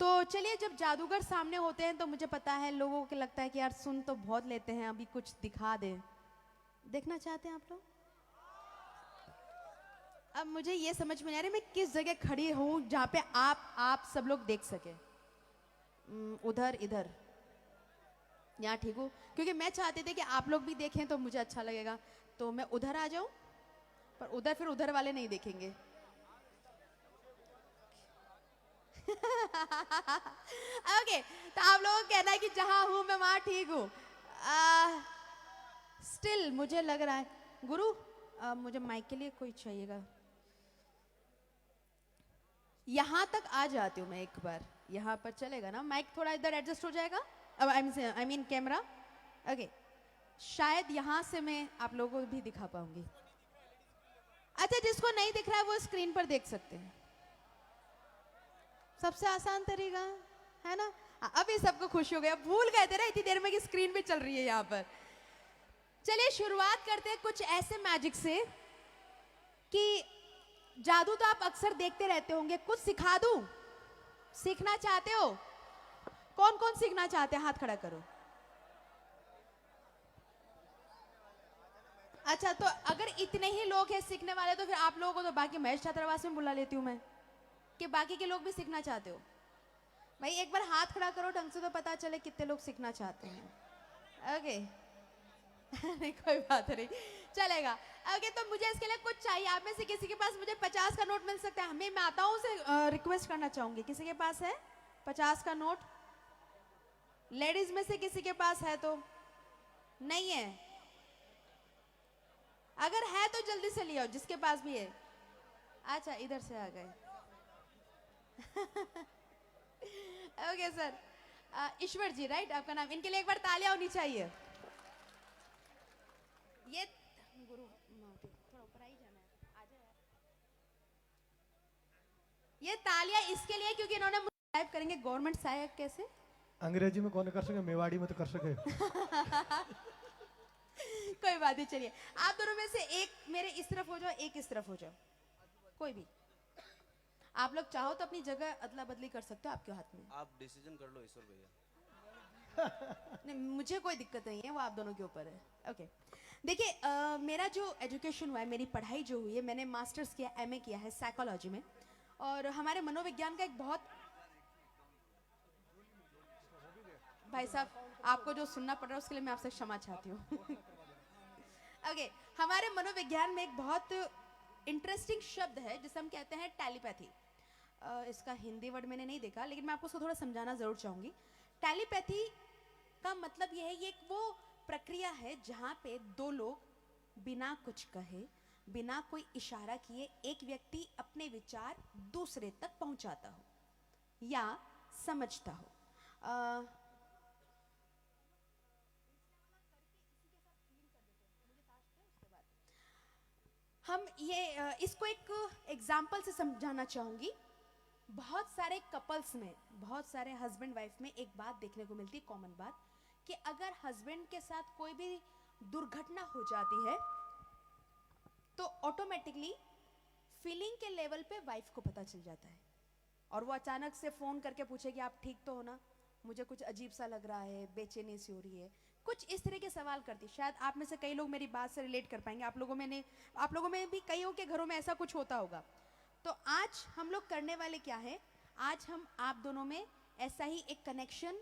तो चलिए, जब जादूगर सामने होते हैं तो मुझे पता है लोगों को लगता है कि यार सुन तो बहुत लेते हैं, अभी कुछ दिखा दे। देखना चाहते हैं आप लोग? अब मुझे ये समझ में नहीं आ रही मैं किस जगह खड़ी हूँ जहाँ पे आप सब लोग देख सके। उधर, इधर, यहाँ ठीक हूँ? क्योंकि मैं चाहती थी कि आप लोग भी देखें तो मुझे अच्छा लगेगा। तो मैं उधर आ जाऊं, पर उधर फिर उधर वाले नहीं देखेंगे। ओके, तो आप लोगों को कहना है कि जहां हूं मैं वहां ठीक हूँ। स्टिल मुझे लग रहा है गुरु, मुझे माइक के लिए कोई चाहिएगा। यहां तक आ जाती हूँ मैं एक बार, यहाँ पर चलेगा ना? माइक थोड़ा इधर एडजस्ट हो जाएगा। अब आई मीन कैमरा। ओके, शायद यहां से मैं आप लोगों को भी दिखा पाऊंगी। अच्छा, जिसको नहीं दिख रहा है वो स्क्रीन पर देख सकते हैं। सबसे आसान तरीका है ना? अभी सबको खुशी हो गया, भूल गए थे ना इतनी देर में कि स्क्रीन भी चल रही है यहाँ पर। चलिए शुरुआत करते हैं कुछ ऐसे मैजिक से कि जादू तो आप अक्सर देखते रहते होंगे, कुछ सिखा दूं? सीखना चाहते हो? कौन कौन सीखना चाहते हैं? हाथ खड़ा करो। अच्छा, तो अगर इतने ही लोग हैं सीखने वाले तो फिर आप लोगों को तो बाकी महेश छात्रावास में बुला लेती हूँ मैं, कि बाकी के लोग भी सीखना चाहते हो। भाई एक बार हाथ खड़ा करो ढंग से तो पता चले कितने लोग सीखना चाहते हैं। ओके नहीं कोई बात नहीं, चलेगा। ओके, तो मुझे इसके लिए कुछ चाहिए। आप में से किसी के पास मुझे 50 का नोट मिल सकता है? हमें माताओं से रिक्वेस्ट करना चाहूंगी, किसी के पास है 50 का नोट? लेडीज में से किसी के पास है तो? नहीं है? अगर है तो जल्दी से ले आओ जिसके पास भी है। अच्छा, इधर से आ गए। ओके सर, ईश्वर जी राइट आपका नाम? इनके लिए एक बार तालियां होनी चाहिए। ये गुरु थोड़ा ऊपर ही जाना है, आ जाओ। ये तालियां इसके लिए क्योंकि इन्होंने टाइप करेंगे गवर्नमेंट सहायक कैसे? अंग्रेजी में कौन कर सके, मेवाड़ी में तो कर सके। कोई बात नहीं, चलिए आप दोनों में से एक मेरे इस तरफ हो जाओ, एक इस तरफ हो जाओ, कोई भी। आप लोग चाहो तो अपनी जगह अदला बदली कर सकते हो, आपके हाथ में। आप डिसीजन कर लो ईश्वर भैया। नहीं, मुझे कोई दिक्कत नहीं है, वो आप दोनों के ऊपर है। ओके, देखिए मेरा जो एजुकेशन हुआ है, मेरी पढ़ाई जो हुई है, मैंने मास्टर्स किया, एमए किया है साइकोलॉजी में। और हमारे मनोविज्ञान का एक बहुत, भाई साहब आपको जो सुनना पड़ रहा है उसके लिए मैं आपसे क्षमा चाहती हूँ। ओके, हमारे मनोविज्ञान में एक बहुत इंटरेस्टिंग शब्द है जिसे हम कहते हैं टेलीपैथी। इसका हिंदी वर्ड मैंने नहीं देखा, लेकिन मैं आपको उसको थोड़ा समझाना जरूर चाहूंगी। टेलीपैथी का मतलब यह है, ये एक वो प्रक्रिया है जहां पे दो लोग बिना कुछ कहे, बिना कोई इशारा किए एक व्यक्ति अपने विचार दूसरे तक पहुंचाता हो या समझता हो। हम ये इसको एक एग्जाम्पल से समझाना चाहूंगी बहुत सारे कपल्स में, बहुत सारे हस्बैंड वाइफ में एक बात देखने को मिलती है, कॉमन बात, कि अगर हस्बैंड के साथ कोई भी दुर्घटना हो जाती है तो ऑटोमेटिकली फीलिंग के लेवल पे वाइफ को पता चल जाता है और वो अचानक से फोन करके पूछेगी आप ठीक तो हो ना, मुझे कुछ अजीब सा लग रहा है, बेचैनी सी हो रही है, कुछ इस तरह के सवाल करती है। शायद आप में से कई लोग मेरी बात से रिलेट कर पाएंगे, आप लोगों में भी कईयों के घरों में ऐसा कुछ होता होगा। तो आज हम लोग करने वाले क्या है, आज हम आप दोनों में ऐसा ही एक कनेक्शन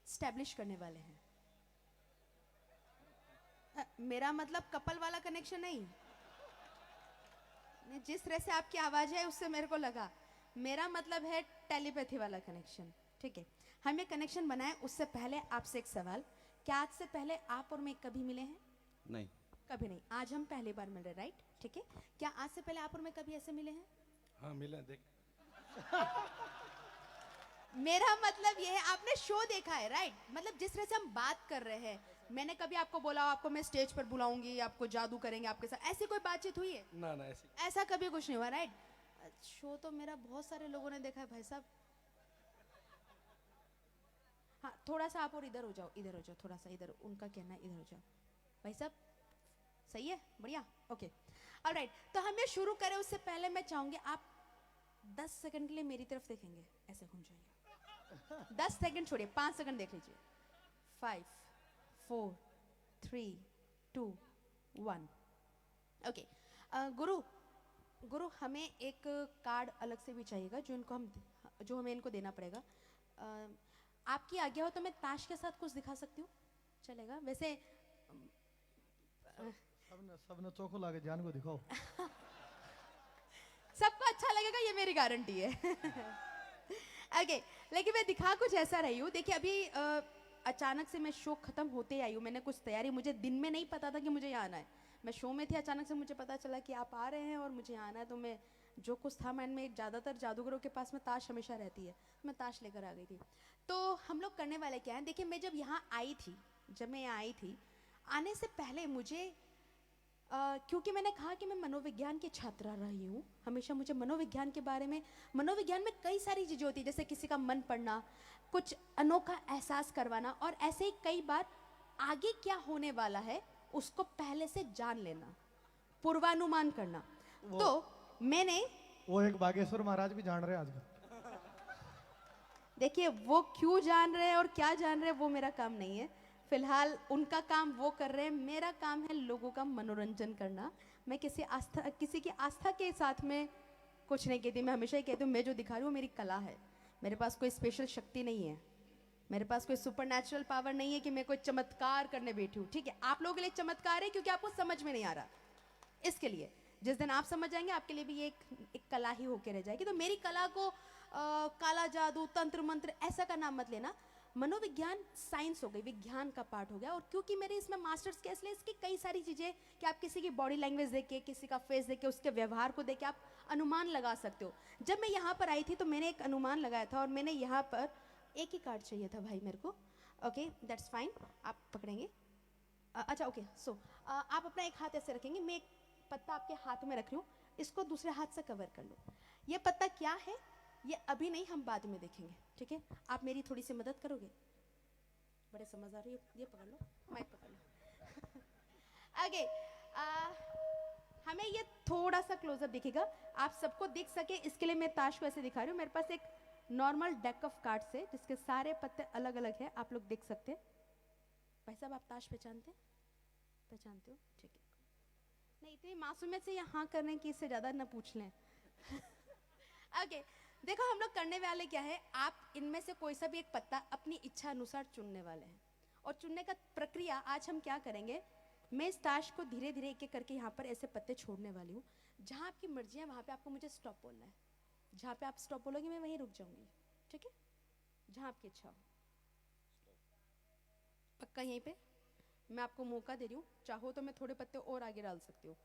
स्टैब्लिश करने वाले हैं। मेरा मतलब कपल वाला कनेक्शन नहीं, जिस तरह से आपकी आवाज है उससे मेरे को लगा, मेरा मतलब है टेलीपैथी वाला कनेक्शन। ठीक है, हम ये कनेक्शन बनाए उससे पहले आपसे एक सवाल, क्या आज से पहले आप और मैं कभी मिले हैं? नहीं। कभी नहीं, आज हम पहली बार मिल रहे, राइट? ठीक है, क्या आज से पहले आप और मैं कभी ऐसे मिले हैं? हाँ मिले, देख। मेरा मतलब ये है, आपने शो देखा है, राइट? मतलब जिस तरह से हम बात कर रहे हैं, मैंने कभी आपको बोला आपको मैं स्टेज पर बुलाऊंगी, आपको जादू करेंगे आपके साथ, ऐसी कोई बातचीत हुई है? ना ना, ऐसा कभी कुछ नहीं हुआ, राइट? शो तो मेरा बहुत सारे लोगों ने देखा है भाई साहब। हाँ, थोड़ा सा आप और इधर हो जाओ, इधर हो जाओ, थोड़ा सा इधर, उनका कहना है इधर हो जाओ भाई साहब। सही है, बढ़िया, ओके, ऑलराइट। तो हम ये शुरू करें उससे पहले मैं चाहूंगी आप 10 सेकंड के लिए मेरी तरफ देखेंगे, ऐसे घूम जाइए। 10 सेकंड छोड़िए, 5 सेकंड देख लीजिए। 5 4 3 2 1। ओके, गुरु हमें एक कार्ड अलग से भी चाहिएगा जो हमें इनको देना पड़ेगा। आपकी आज्ञा हो तो मैं ताश के साथ कुछ दिखा सकती हूँ, चलेगा? वैसे सबने चोखो लाके जान को दिखाओ। सबको अच्छा लगेगा, ये मेरी गारंटी है। ओके, लेकिन मैं दिखा कुछ ऐसा रही हूँ। देखिए अभी अचानक से मैं शो खत्म होते ही आई हूँ, मैंने कुछ तैयारी, मुझे दिन में नहीं पता था कि मुझे यहाँ आना है, मैं शो में थी, अचानक से मुझे पता चला कि आप आ रहे हैं और मुझे आना है, तो मैं जो कुछ था माइंड में, ज़्यादातर जादूगरों के पास में ताश हमेशा रहती है, मैं ताश लेकर आ गई थी। तो हम लोग करने वाले क्या हैं, देखिए मैं जब यहाँ आई थी, आने से पहले मुझे क्योंकि मैंने कहा कि मैं मनोविज्ञान की छात्रा रही हूँ, हमेशा मुझे मनोविज्ञान के बारे में, मनोविज्ञान में कई सारी चीज़ें होती है, जैसे किसी का मन पढ़ना, कुछ अनोखा एहसास करवाना, और ऐसे ही कई बार आगे क्या होने वाला है उसको पहले से जान लेना, पूर्वानुमान करना। तो मैंने वो एक बागेश्वर महाराज भी जान रहे हैं आजकल। देखिए वो क्यों जान रहे हैं और क्या जान रहे हैं वो मेरा काम नहीं है, फिलहाल उनका काम वो कर रहे हैं, मेरा काम है लोगों का मनोरंजन करना। मैं किसी की आस्था के साथ में कुछ नहीं कहती, मैं हमेशा ही कहती हूँ मैं जो दिखा रही हूँ मेरी कला है, मेरे पास कोई स्पेशल शक्ति नहीं है, मेरे पास कोई सुपरनैचुरल पावर नहीं है कि मैं कोई चमत्कार करने बैठी हूँ। ठीक है, आप लोगों के लिए चमत्कार है क्योंकि आपको समझ में नहीं आ रहा, इसके लिए जिस दिन आप समझ जाएंगे आपके लिए भी ये एक कला ही होके रह जाएगी। तो मेरी कला को काला जादू, तंत्र मंत्र ऐसा का नाम मत लेना, मनोविज्ञान साइंस हो गई, विज्ञान का पार्ट हो गया। और क्योंकि मेरे इसमें मास्टर्स के, इसलिए इसकी कई सारी चीज़ें कि आप किसी की बॉडी लैंग्वेज देख के, किसी का फेस देख के, उसके व्यवहार को देख के आप अनुमान लगा सकते हो। जब मैं यहाँ पर आई थी तो मैंने एक अनुमान लगाया था और मैंने यहाँ पर एक ही कार्ड चाहिए था भाई मेरे को। ओके, दैट्स फाइन, आप पकड़ेंगे। अच्छा ओके, सो आप अपना एक हाथ ऐसे रखेंगे, मैं एक पत्ता आपके हाथ में रख रही हूँ, इसको दूसरे हाथ से कवर कर लो। ये पत्ता क्या है ये अभी नहीं, हम बाद में देखेंगे, ठीक है? आप मेरी थोड़ी सी मदद करोगे? बड़े समझदार हो, ये पकड़ लो, माइक पकड़ लो। आगे हमें ये थोड़ा सा क्लोजअप दिखेगा, आप सबको दिख सके इसके लिए मैं ताश को ऐसे दिखा रही हूँ। मेरे पास एक नॉर्मल डेक ऑफ कार्ड्स है जिसके सारे पत्ते अलग अलग हैं, आप लोग देख सकते हैं। भाई साहब आप ताश पहचानते हैं? पहचानते हो? ठीक है, नहीं इतनी मासूमियत से यहाँ करने की, इससे ज़्यादा ना पूछ लें। ओके, देखो हम लोग करने वाले क्या है, आप इनमें से कोई सा भी एक पत्ता अपनी इच्छा अनुसार चुनने वाले हैं। और चुनने का प्रक्रिया आज हम क्या करेंगे, मैं इस ताश को धीरे धीरे एक एक करके यहाँ पर ऐसे पत्ते छोड़ने वाली हूँ। जहाँ आपकी मर्जी है वहाँ पे आपको मुझे स्टॉप बोलना है, जहाँ पे आप स्टॉप बोलोगे मैं वहीं रुक जाऊंगी, ठीक है? जहाँ आपकी इच्छा हो। पक्का यहीं पे? मैं आपको मौका दे रही हूँ, चाहो तो मैं थोड़े पत्ते और आगे डाल सकती हूँ।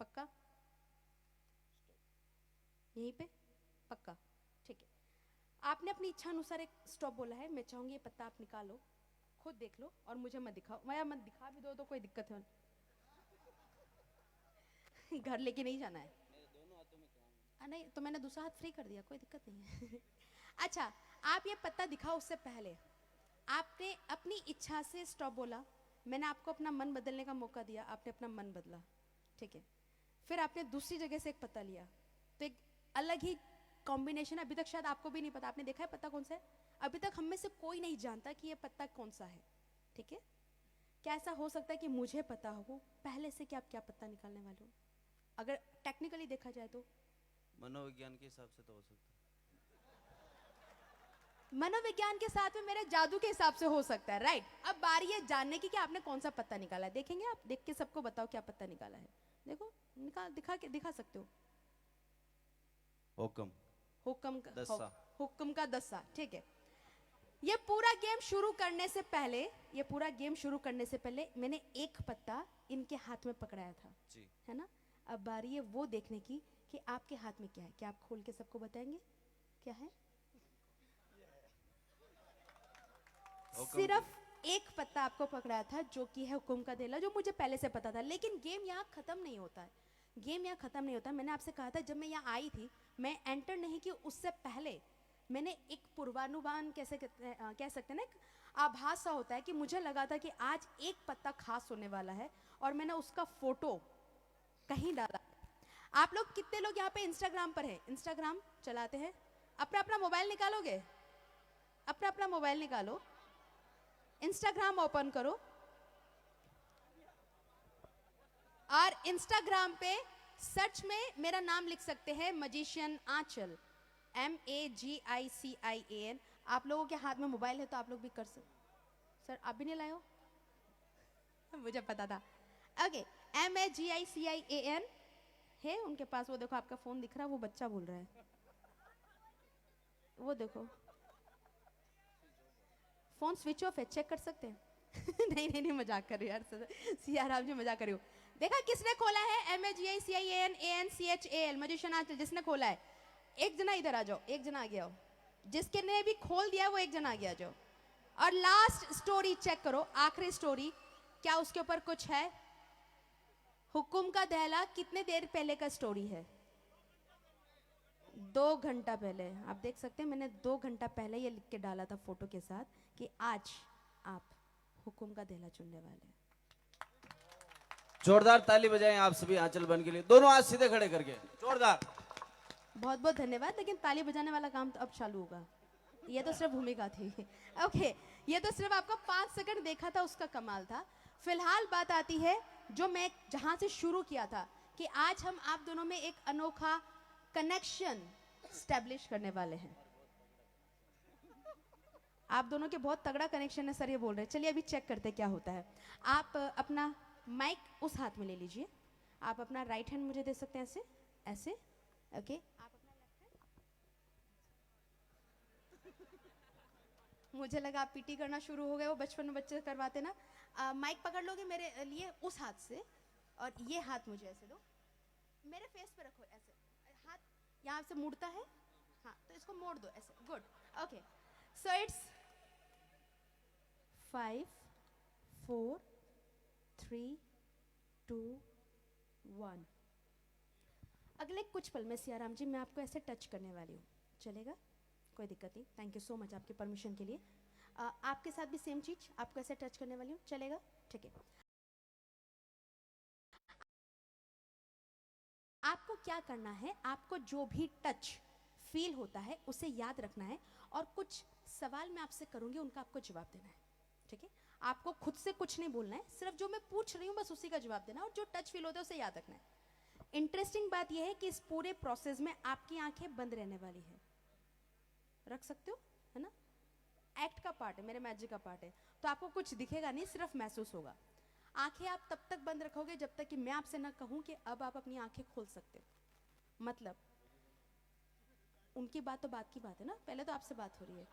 पक्का? यहीं पे? पक्का, ठीक है। आपने अपनी इच्छा अनुसार एक स्टॉप बोला है, मैं चाहूंगी ये पत्ता आप निकालो, खुद देख लो और मुझे मत दिखाओ, मैं मत दिखा भी दो तो कोई दिक्कत है? घर लेके नहीं जाना है? नहीं तो मैंने दूसरा हाथ फ्री कर दिया, कोई दिक्कत नहीं है। अच्छा, आप ये पत्ता दिखाओ, उससे पहले आपने अपनी इच्छा से स्टॉप बोला, मैंने आपको अपना मन बदलने का मौका दिया, आपने अपना मन बदला, ठीक है। फिर आपने दूसरी जगह से एक पत्ता लिया, तो एक अलग ही कॉम्बिनेशन, अभी तक शायद आपको भी नहीं पता, आपने देखा है पत्ता कौन सा है? अभी तक हम में से कोई नहीं जानता कि ये पत्ता कौन सा है, ठीक है। क्या ऐसा हो सकता है कि मुझे पता हो पहले से कि आप क्या पत्ता निकालने वाले हो? अगर टेक्निकली देखा जाए तो मनोविज्ञान के हिसाब से तो हो सकता है। मनोविज्ञान के साथ में मेरे जादू के हिसाब से हो सकता है, राइट। अब बारी है जानने की कि आपने कौन सा पत्ता निकाला है। देखेंगे आप, देख के सबको बताओ क्या पत्ता निकाला है। देखो, दिखा सकते हो। हुक्म। हुक्म दस्सा। हुक्म का दस्सा, ठीक है। ये पूरा गेम शुरू करने से पहले मैंने एक पत्ता इनके हाथ में पकड़ाया था जी। है ना। अब बारी है वो देखने की कि आपके हाथ में क्या है। क्या आप खोल के सबको बताएंगे क्या है? सिर्फ एक पत्ता आपको पकड़ाया था जो कि है हुक्म का देला, जो मुझे पहले से पता था। लेकिन गेम यहाँ खत्म नहीं होता है, मैंने आपसे कहा था जब मैं यहाँ आई थी, मैं एंटर नहीं की उससे पहले मैंने एक पूर्वानुमान कह सकते हैं ना, एक आभास सा होता है कि मुझे लगा था कि आज एक पत्ता खास होने वाला है, और मैंने उसका फोटो कहीं डाला। आप लोग कितने लोग यहाँ पे इंस्टाग्राम पर हैं? इंस्टाग्राम चलाते हैं? अपना मोबाइल निकालोगे? अपना मोबाइल निकालो, इंस्टाग्राम ओपन करो, और इंस्टाग्राम पे सर्च में मेरा नाम लिख सकते हैं, मजिशियन आंचल, MAGICIAN। आप लोगों के हाथ में मोबाइल है तो आप लोग भी कर सकते। सर आप भी नहीं लाए हो? मुझे पता था। ओके, MAGICIAN है उनके पास। वो देखो आपका फोन दिख रहा है, वो बच्चा बोल रहा है, वो देखो फोन स्विच ऑफ है, चेक कर सकते हैं। नहीं मजाक कर रही हूँ यार, सियाराम जी मजाक कर रही हूँ। देखा किसने खोला है? MAGICIAN मजिशियन आंचल, जिसने खोला है एक जना इधर आ जाओ, एक जना आ गया हो। जिसके ने भी खोल दिया वो एक जना आ गया जाओ। और लास्ट स्टोरी चेक करो, आखिरी स्टोरी, क्या उसके ऊपर कुछ है? हुक्म का दहला कितने देर पहले का स्टोरी है? 2 घंटा पहले। आप देख सकते हैं मैंने 2 घंटा पहले ये लिख के डाला था फोटो के साथ कि आज आप हुक्म का दहला चुनने वाले हैं। जोरदार ताली बजाएं आप सभी आंचल बन के लिए, दोनों हाथ सीधे खड़े करके, जोरदार। बहुत बहुत धन्यवाद। लेकिन ताली बजाने वाला काम तो अब चालू होगा, ये तो सिर्फ भूमिका थी। ओके, ये तो सिर्फ आपको 5 सेकंड देखा था, उसका कमाल था। फिलहाल बात आती है जो मैं जहां से शुरू किया था कि आज हम आप दोनों में एक अनोखा कनेक्शन स्टैब्लिश करने वाले हैं। आप दोनों के बहुत तगड़ा कनेक्शन है सर, ये बोल रहे हैं। चलिए अभी चेक करते क्या होता है। आप अपना माइक उस हाथ में ले लीजिए, आप अपना राइट हैंड मुझे दे सकते हैं ऐसे ऐसे। ओके, आप अपना लेफ्ट हैंड, मुझे लगा आप पीटी करना शुरू हो गए, वो बचपन में बच्चे करवाते ना। माइक पकड़ लोगे मेरे लिए उस हाथ से, और ये हाथ मुझे ऐसे दो, मेरे फेस पे रखो ऐसे, हाथ यहाँ से मुड़ता है, हाँ तो इसको मोड़ दो ऐसे, गुड। Okay, so it's 5 4 3 2 1। अगले कुछ पल में सियाराम जी मैं आपको ऐसे टच करने वाली हूँ, चलेगा? कोई दिक्कत नहीं। थैंक यू सो मच आपके परमिशन के लिए। आपके साथ भी सेम चीज, आपको ऐसे टच करने वाली हूँ, चलेगा? ठीक है। आपको क्या करना है, आपको जो भी टच फील होता है उसे याद रखना है, और कुछ सवाल मैं आपसे करूंगी, उनका आपको जवाब देना है, ठीक है? आपको खुद से कुछ नहीं बोलना है, सिर्फ जो मैं पूछ रही हूँ बस उसी का जवाब देना है, और जो टच फील होता है उसे याद रखना है। इंटरेस्टिंग बात यह है कि इस पूरे प्रोसेस में आपकी आंखें बंद रहने वाली है, रख सकते हो, है ना? एक्ट का पार्ट है, मेरे मैजिक का पार्ट है, तो आपको कुछ दिखेगा नहीं, सिर्फ महसूस होगा। आंखें आप तब तक बंद रखोगे जब तक कि मैं आपसे ना कहूं कि अब आप अपनी आंखें खोल सकते हो। मतलब उनकी बात तो बात की बात है ना, पहले तो आपसे बात हो रही है।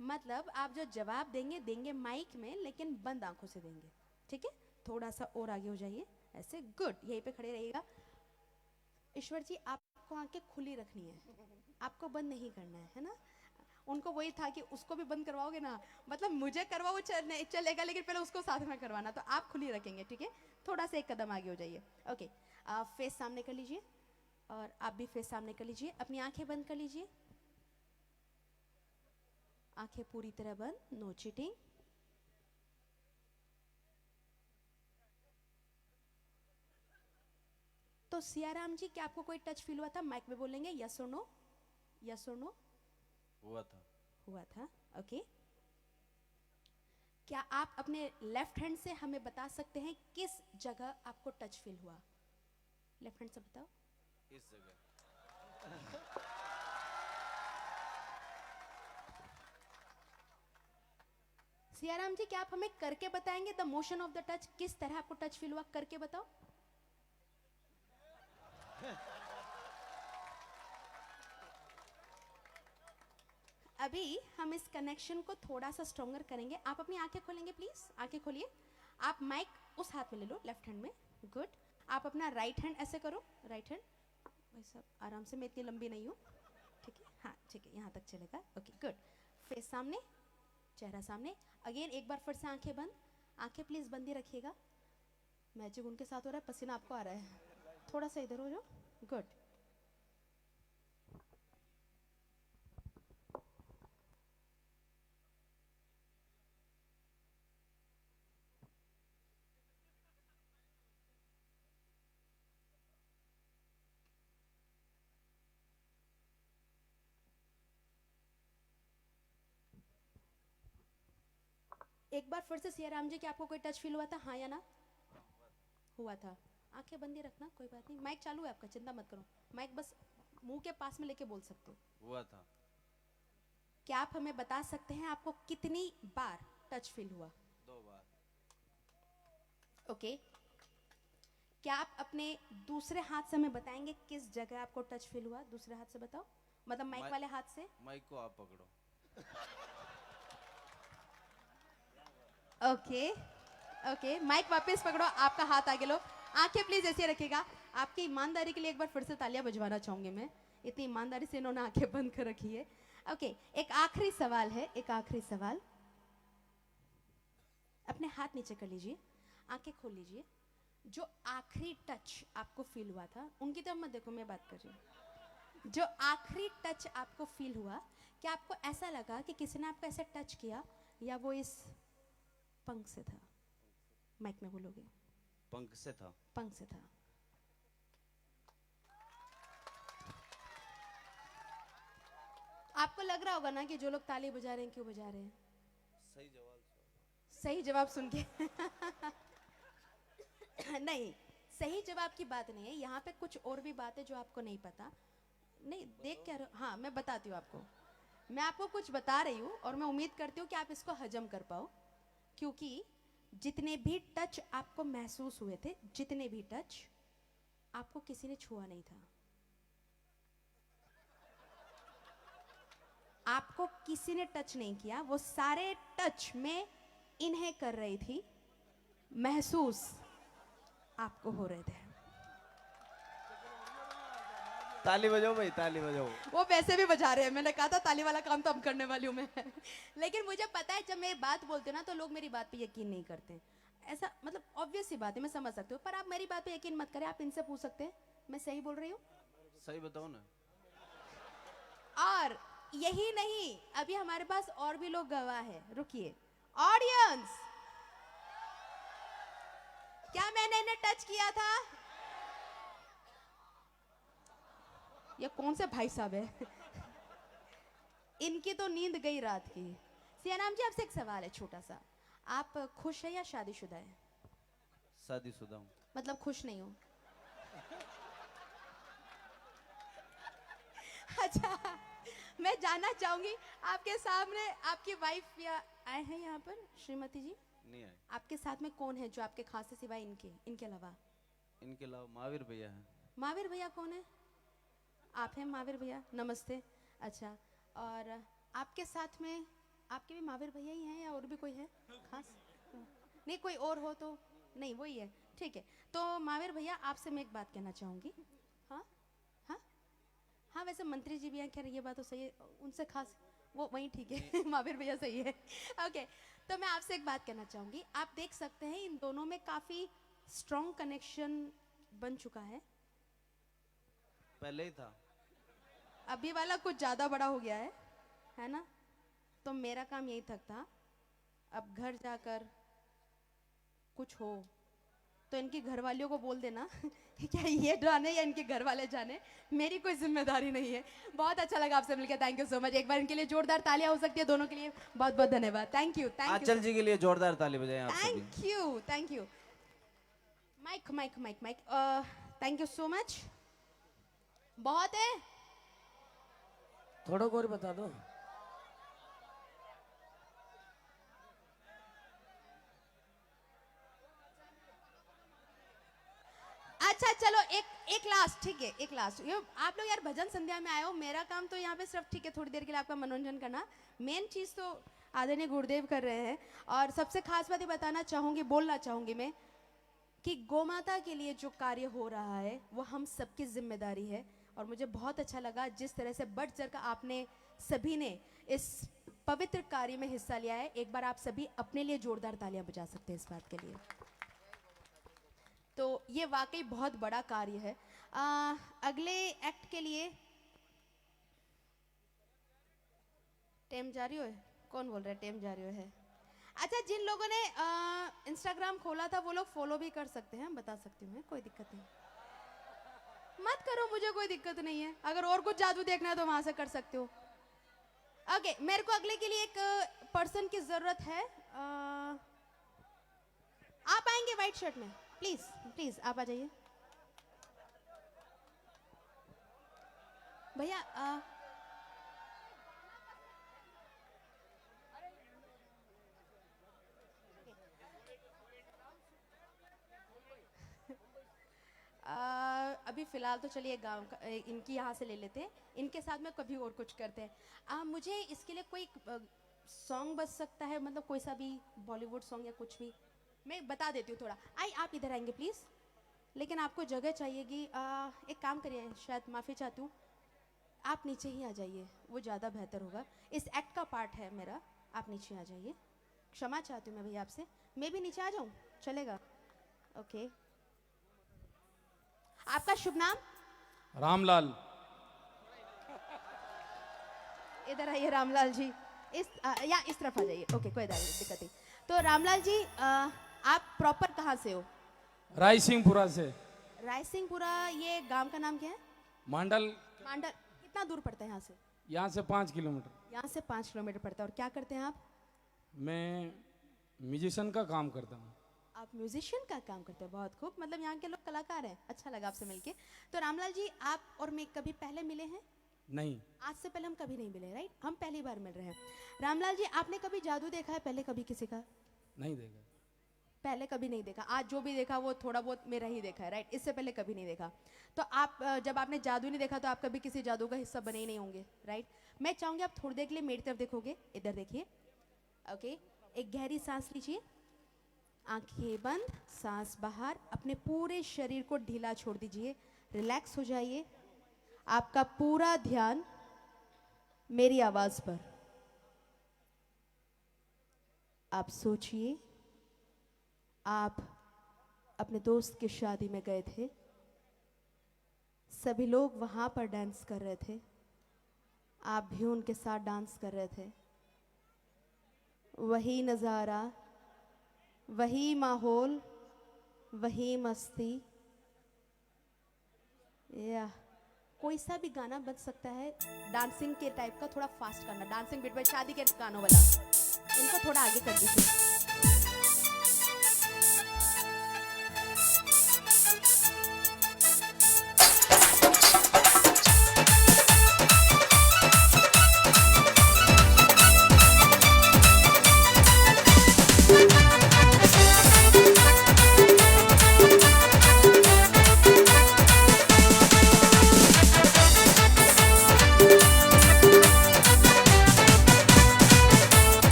मतलब आप जो जवाब देंगे माइक में, लेकिन बंद आंखों से देंगे, ठीक है? थोड़ा सा और आगे हो जाइए ऐसे, गुड, यहीं पे खड़े रहिएगा। ईश्वर जी आपको आंखें खुली रखनी है, आपको बंद नहीं करना है ना? उनको वही था कि उसको भी बंद करवाओगे ना, मतलब मुझे करवाओ चलेगा, लेकिन पहले उसको साथ में करवाना, तो आप खुली रखेंगे, ठीक है? थोड़ा सा एक कदम आगे हो जाइए। ओके, फेस सामने कर लीजिए, और आप भी फेस सामने कर लीजिए। अपनी आंखें बंद कर लीजिए, आंखें पूरी तरह बंद, नो चीटिंग। तो सियाराम जी, क्या आपको कोई टच फील हुआ था? माइक में बोलेंगे, यस और नो, यस और नो। हुआ था। हुआ था, ओके। क्या आप अपने लेफ्ट हैंड से हमें बता सकते हैं किस जगह आपको टच फील हुआ? लेफ्ट हैंड से बताओ। इस जगह। सियाराम जी, क्या आप हमें करके बताएंगे the motion of the touch, किस तरह आपको टच फील हुआ, करके बताओ। अभी हम इस कनेक्शन को थोड़ा सा स्ट्रॉन्गर करेंगे। आप अपनी आंखें खोलेंगे प्लीज, आंखें खोलिए। आप माइक उस हाथ में ले लो, लेफ्ट हैंड में, गुड। आप अपना राइट हैंड ऐसे करो, राइट हैंड, भाई साहब आराम से, मैं इतनी लंबी नहीं हूँ, ठीक है? हाँ ठीक है, यहाँ तक चलेगा, ओके गुड। फेस सामने, चेहरा सामने। अगेन एक बार फिर से आंखें बंद, आंखें प्लीज बंद ही रखिएगा। मैजिक उनके साथ हो रहा है, पसीना आपको आ रहा है, थोड़ा सा इधर हो जाओ, गुड। एक बार फिर से सियाराम जी, क्या आपको कोई टच फील हुआ था, हाँ या ना? हुआ था। आंखें बंद ही रखना, कोई बात नहीं, माइक चालू है आपका, चिंता मत करो, माइक बस मुंह के पास में लेके बोल सकते हो। हुआ था। क्या आप हमें बता सकते हैं आपको कितनी बार टच फील हुआ? 2 बार। ओके, क्या आप अपने दूसरे हाथ से हमें बताएंगे किस जगह आपको टच फील हुआ? दूसरे हाथ से बताओ, मतलब माइक वाले हाथ से। माइक को आप पकड़ो। ओके ओके, माइक वापस पकड़ो, आपका हाथ आगे लो, आंखें प्लीज ऐसे रखिएगा। आपकी ईमानदारी के लिए एक बार फिर से तालियां बजवाना चाहूंगी मैं, इतनी ईमानदारी से इन्होंने आंखें बंद कर रखी है। ओके, एक आखिरी सवाल है, एक आखिरी सवाल। अपने हाथ नीचे कर लीजिए, आंखें खोल लीजिए। जो आखिरी टच आपको फील हुआ था, उनकी तरफ मत देखो, मैं बात कर रही हूँ। जो आखिरी टच आपको फील हुआ, क्या आपको ऐसा लगा कि किसी ने आपको ऐसे टच किया, या वो इस पंख से था? माइक में बोलोगे। पंख से था। पंख से था। आपको लग रहा होगा ना कि जो लोग ताली बजा रहे हैं, क्यों बजा रहे हैं? सही जवाब। सही जवाब सुन के नहीं, सही जवाब की बात नहीं है, यहाँ पे कुछ और भी बात है जो आपको नहीं पता। नहीं देख क्या, हाँ मैं बताती हूँ आपको, मैं आपको कुछ बता रही हूँ, और मैं उम्मीद करती हूँ कि आप इसको हजम कर पाओ। क्योंकि जितने भी टच आपको महसूस हुए थे, जितने भी टच, आपको किसी ने छुआ नहीं था। आपको किसी ने टच नहीं किया, वो सारे टच में इन्हें कर रही थी, महसूस आपको हो रहे थे। ताली बजाओ भाई, ताली बजाओ। वो वैसे भी बजा रहे हैं, मैंने कहा था ताली वाला काम तो हम करने वाली हूँ मैं लेकिन मुझे पता है जब मैं बात बोलती हूँ ना, तो लोग मेरी बात पे यकीन नहीं करते। ऐसा मतलब ऑब्वियस सी बात है, मैं समझ सकती हूँ, पर आप मेरी बात पे यकीन मत करें, आप इनसे पूछ सकते हैं मैं सही बोल रही हूँ। सही बताओ ना। और यही नहीं, अभी हमारे पास और भी लोग गवाह है, रुकिए। ऑडियंस, क्या मैंने इन्हें टच किया था? ये कौन से भाई साहब है इनकी तो नींद गई रात की। सियाराम जी, आपसे एक सवाल है छोटा सा, आप खुश है या शादीशुदा है? शादीशुदा हूँ। मतलब खुश नहीं हो? अच्छा, मैं जानना चाहूंगी आपके सामने आपकी वाइफ या आए हैं यहाँ पर, श्रीमती जी? नहीं आए। आपके साथ में कौन है जो आपके खास से सिवाय इनके अलावा? इनके अलावा महावीर भैया है। महावीर भैया कौन है? आप हैं महावीर भैया, नमस्ते। अच्छा, और आपके साथ में आपके भी महावीर भैया ही हैं या और भी कोई है खास? नहीं, कोई और हो तो नहीं, वही है, ठीक है। तो महावीर भैया, आपसे मैं एक बात कहना चाहूँगी। हाँ हाँ हाँ, वैसे मंत्री जी भी हैं, खैर ये बात तो सही है, उनसे खास वो वहीं ठीक है महावीर भैया सही है। ओके, तो मैं आपसे एक बात कहना चाहूंगी, आप देख सकते हैं इन दोनों में काफी स्ट्रॉन्ग कनेक्शन बन चुका पहले ही था। अभी वाला कुछ ज्यादा बड़ा हो गया है ना? तो मेरा काम यही तक था, अब घर जाकर कुछ हो तो इनकी घरवालियों को बोल देना कि क्या ये जाने या इनके घर वाले जाने, मेरी कोई जिम्मेदारी नहीं है। बहुत अच्छा लगा आपसे मिलकर, थैंक यू सो मच। एक बार इनके लिए जोरदार तालियां हो सकती है दोनों के लिए, बहुत बहुत धन्यवाद। Thank you, thank you, Aanchal ji के लिए जोरदार ताली बजाएं आप सभी। Thank you, thank you. Mike mike mike mike, thank you so much. बहुत है, थोड़ा और बता दो। अच्छा चलो एक लास्ट, ठीक है, एक लास्ट। ये आप लोग यार भजन संध्या में आए हो, मेरा काम तो यहाँ पे सिर्फ ठीक है थोड़ी देर के लिए आपका मनोरंजन करना, मेन चीज तो आदरणीय गुरुदेव कर रहे हैं। और सबसे खास बात ये बताना चाहूंगी, बोलना चाहूंगी मैं कि गौमाता के लिए जो कार्य हो रहा है वो हम सबकी जिम्मेदारी है। और मुझे बहुत अच्छा लगा जिस तरह से बढ़ चढ़ कर आपने सभी ने इस पवित्र कार्य में हिस्सा लिया है। एक बार आप सभी अपने लिए जोरदार तालियां बजा सकते हैं इस बात के लिए। तो ये वाकई बहुत बड़ा कार्य है। अगले एक्ट के लिए टेम जारी हो है? कौन बोल रहा है टेम जारी हो है? अच्छा, जिन लोगों ने इंस्टाग्राम खोला था वो लोग फॉलो भी कर सकते हैं, बता सकती हूँ मैं, कोई दिक्कत नहीं। मत करो, मुझे कोई दिक्कत नहीं है। अगर और कुछ जादू देखना है तो वहां से कर सकते हो। ओके, मेरे को अगले के लिए एक पर्सन की जरूरत है। आप आएंगे व्हाइट शर्ट में? प्लीज प्लीज आप आ जाइए भैया। अभी फिलहाल तो चलिए गांव का इनकी यहाँ से ले लेते हैं, इनके साथ में कभी और कुछ करते हैं। मुझे इसके लिए कोई सॉन्ग बज सकता है, मतलब कोई सा भी बॉलीवुड सॉन्ग या कुछ भी, मैं बता देती हूँ थोड़ा। आप इधर आएंगे प्लीज, लेकिन आपको जगह चाहिएगी। एक काम करिए, शायद माफ़ी चाहती हूँ, आप नीचे ही आ जाइए, वो ज़्यादा बेहतर होगा। इस एक्ट का पार्ट है मेरा, आप नीचे आ जाइए। क्षमा चाहती हूँ मैं भैया आपसे, मैं भी नीचे आ जाऊँ, चलेगा? ओके, आपका शुभ नाम? रामलाल। इधर आइए रामलाल जी, या इस तरफ आ जाइए। ओके, कोई दिक्कत नहीं। तो रामलाल जी, आप प्रॉपर कहाँ से हो? रायसिंहपुरा से। रायसिंहपुरा, ये गांव का नाम क्या है? मांडल। मांडल कितना दूर पड़ता है यहाँ से? यहाँ से 5 किलोमीटर। यहाँ से 5 किलोमीटर पड़ता है। और क्या करते हैं आप? मैं म्यूजिशियन का काम करता हूँ। आप म्यूजिशियन का काम करते हैं, बहुत खूब। मतलब यहाँ के लोग कलाकार हैं। अच्छा लगा आपसे मिलके। तो रामलाल जी, आप और मैं कभी पहले मिले हैं? नहीं। आज से पहले हम कभी नहीं मिले, राइट? हम पहली बार मिल रहे हैं। रामलाल जी, आपने कभी जादू देखा है पहले कभी किसी का? नहीं देखा। पहले कभी नहीं देखा। आज जो भी देखा वो थोड़ा बहुत मेरा ही देखा है, राइट? इससे पहले कभी नहीं देखा। तो आप जब आपने जादू नहीं देखा तो आप कभी किसी जादू का हिस्सा बने ही नहीं होंगे, राइट? मैं चाहूंगी आप थोड़ी देर के लिए मेरी तरफ देखोगे, इधर देखिए। ओके, एक गहरी सांस लीजिए, आंखें बंद, सांस बाहर, अपने पूरे शरीर को ढीला छोड़ दीजिए, रिलैक्स हो जाइए। आपका पूरा ध्यान मेरी आवाज पर। आप सोचिए, आप अपने दोस्त की शादी में गए थे, सभी लोग वहां पर डांस कर रहे थे, आप भी उनके साथ डांस कर रहे थे। वही नज़ारा, वही माहौल, वही मस्ती। या कोई सा भी गाना बज सकता है डांसिंग के टाइप का, थोड़ा फास्ट करना, डांसिंग बीट पे, शादी के गानों वाला। इनको थोड़ा आगे कर दीजिए।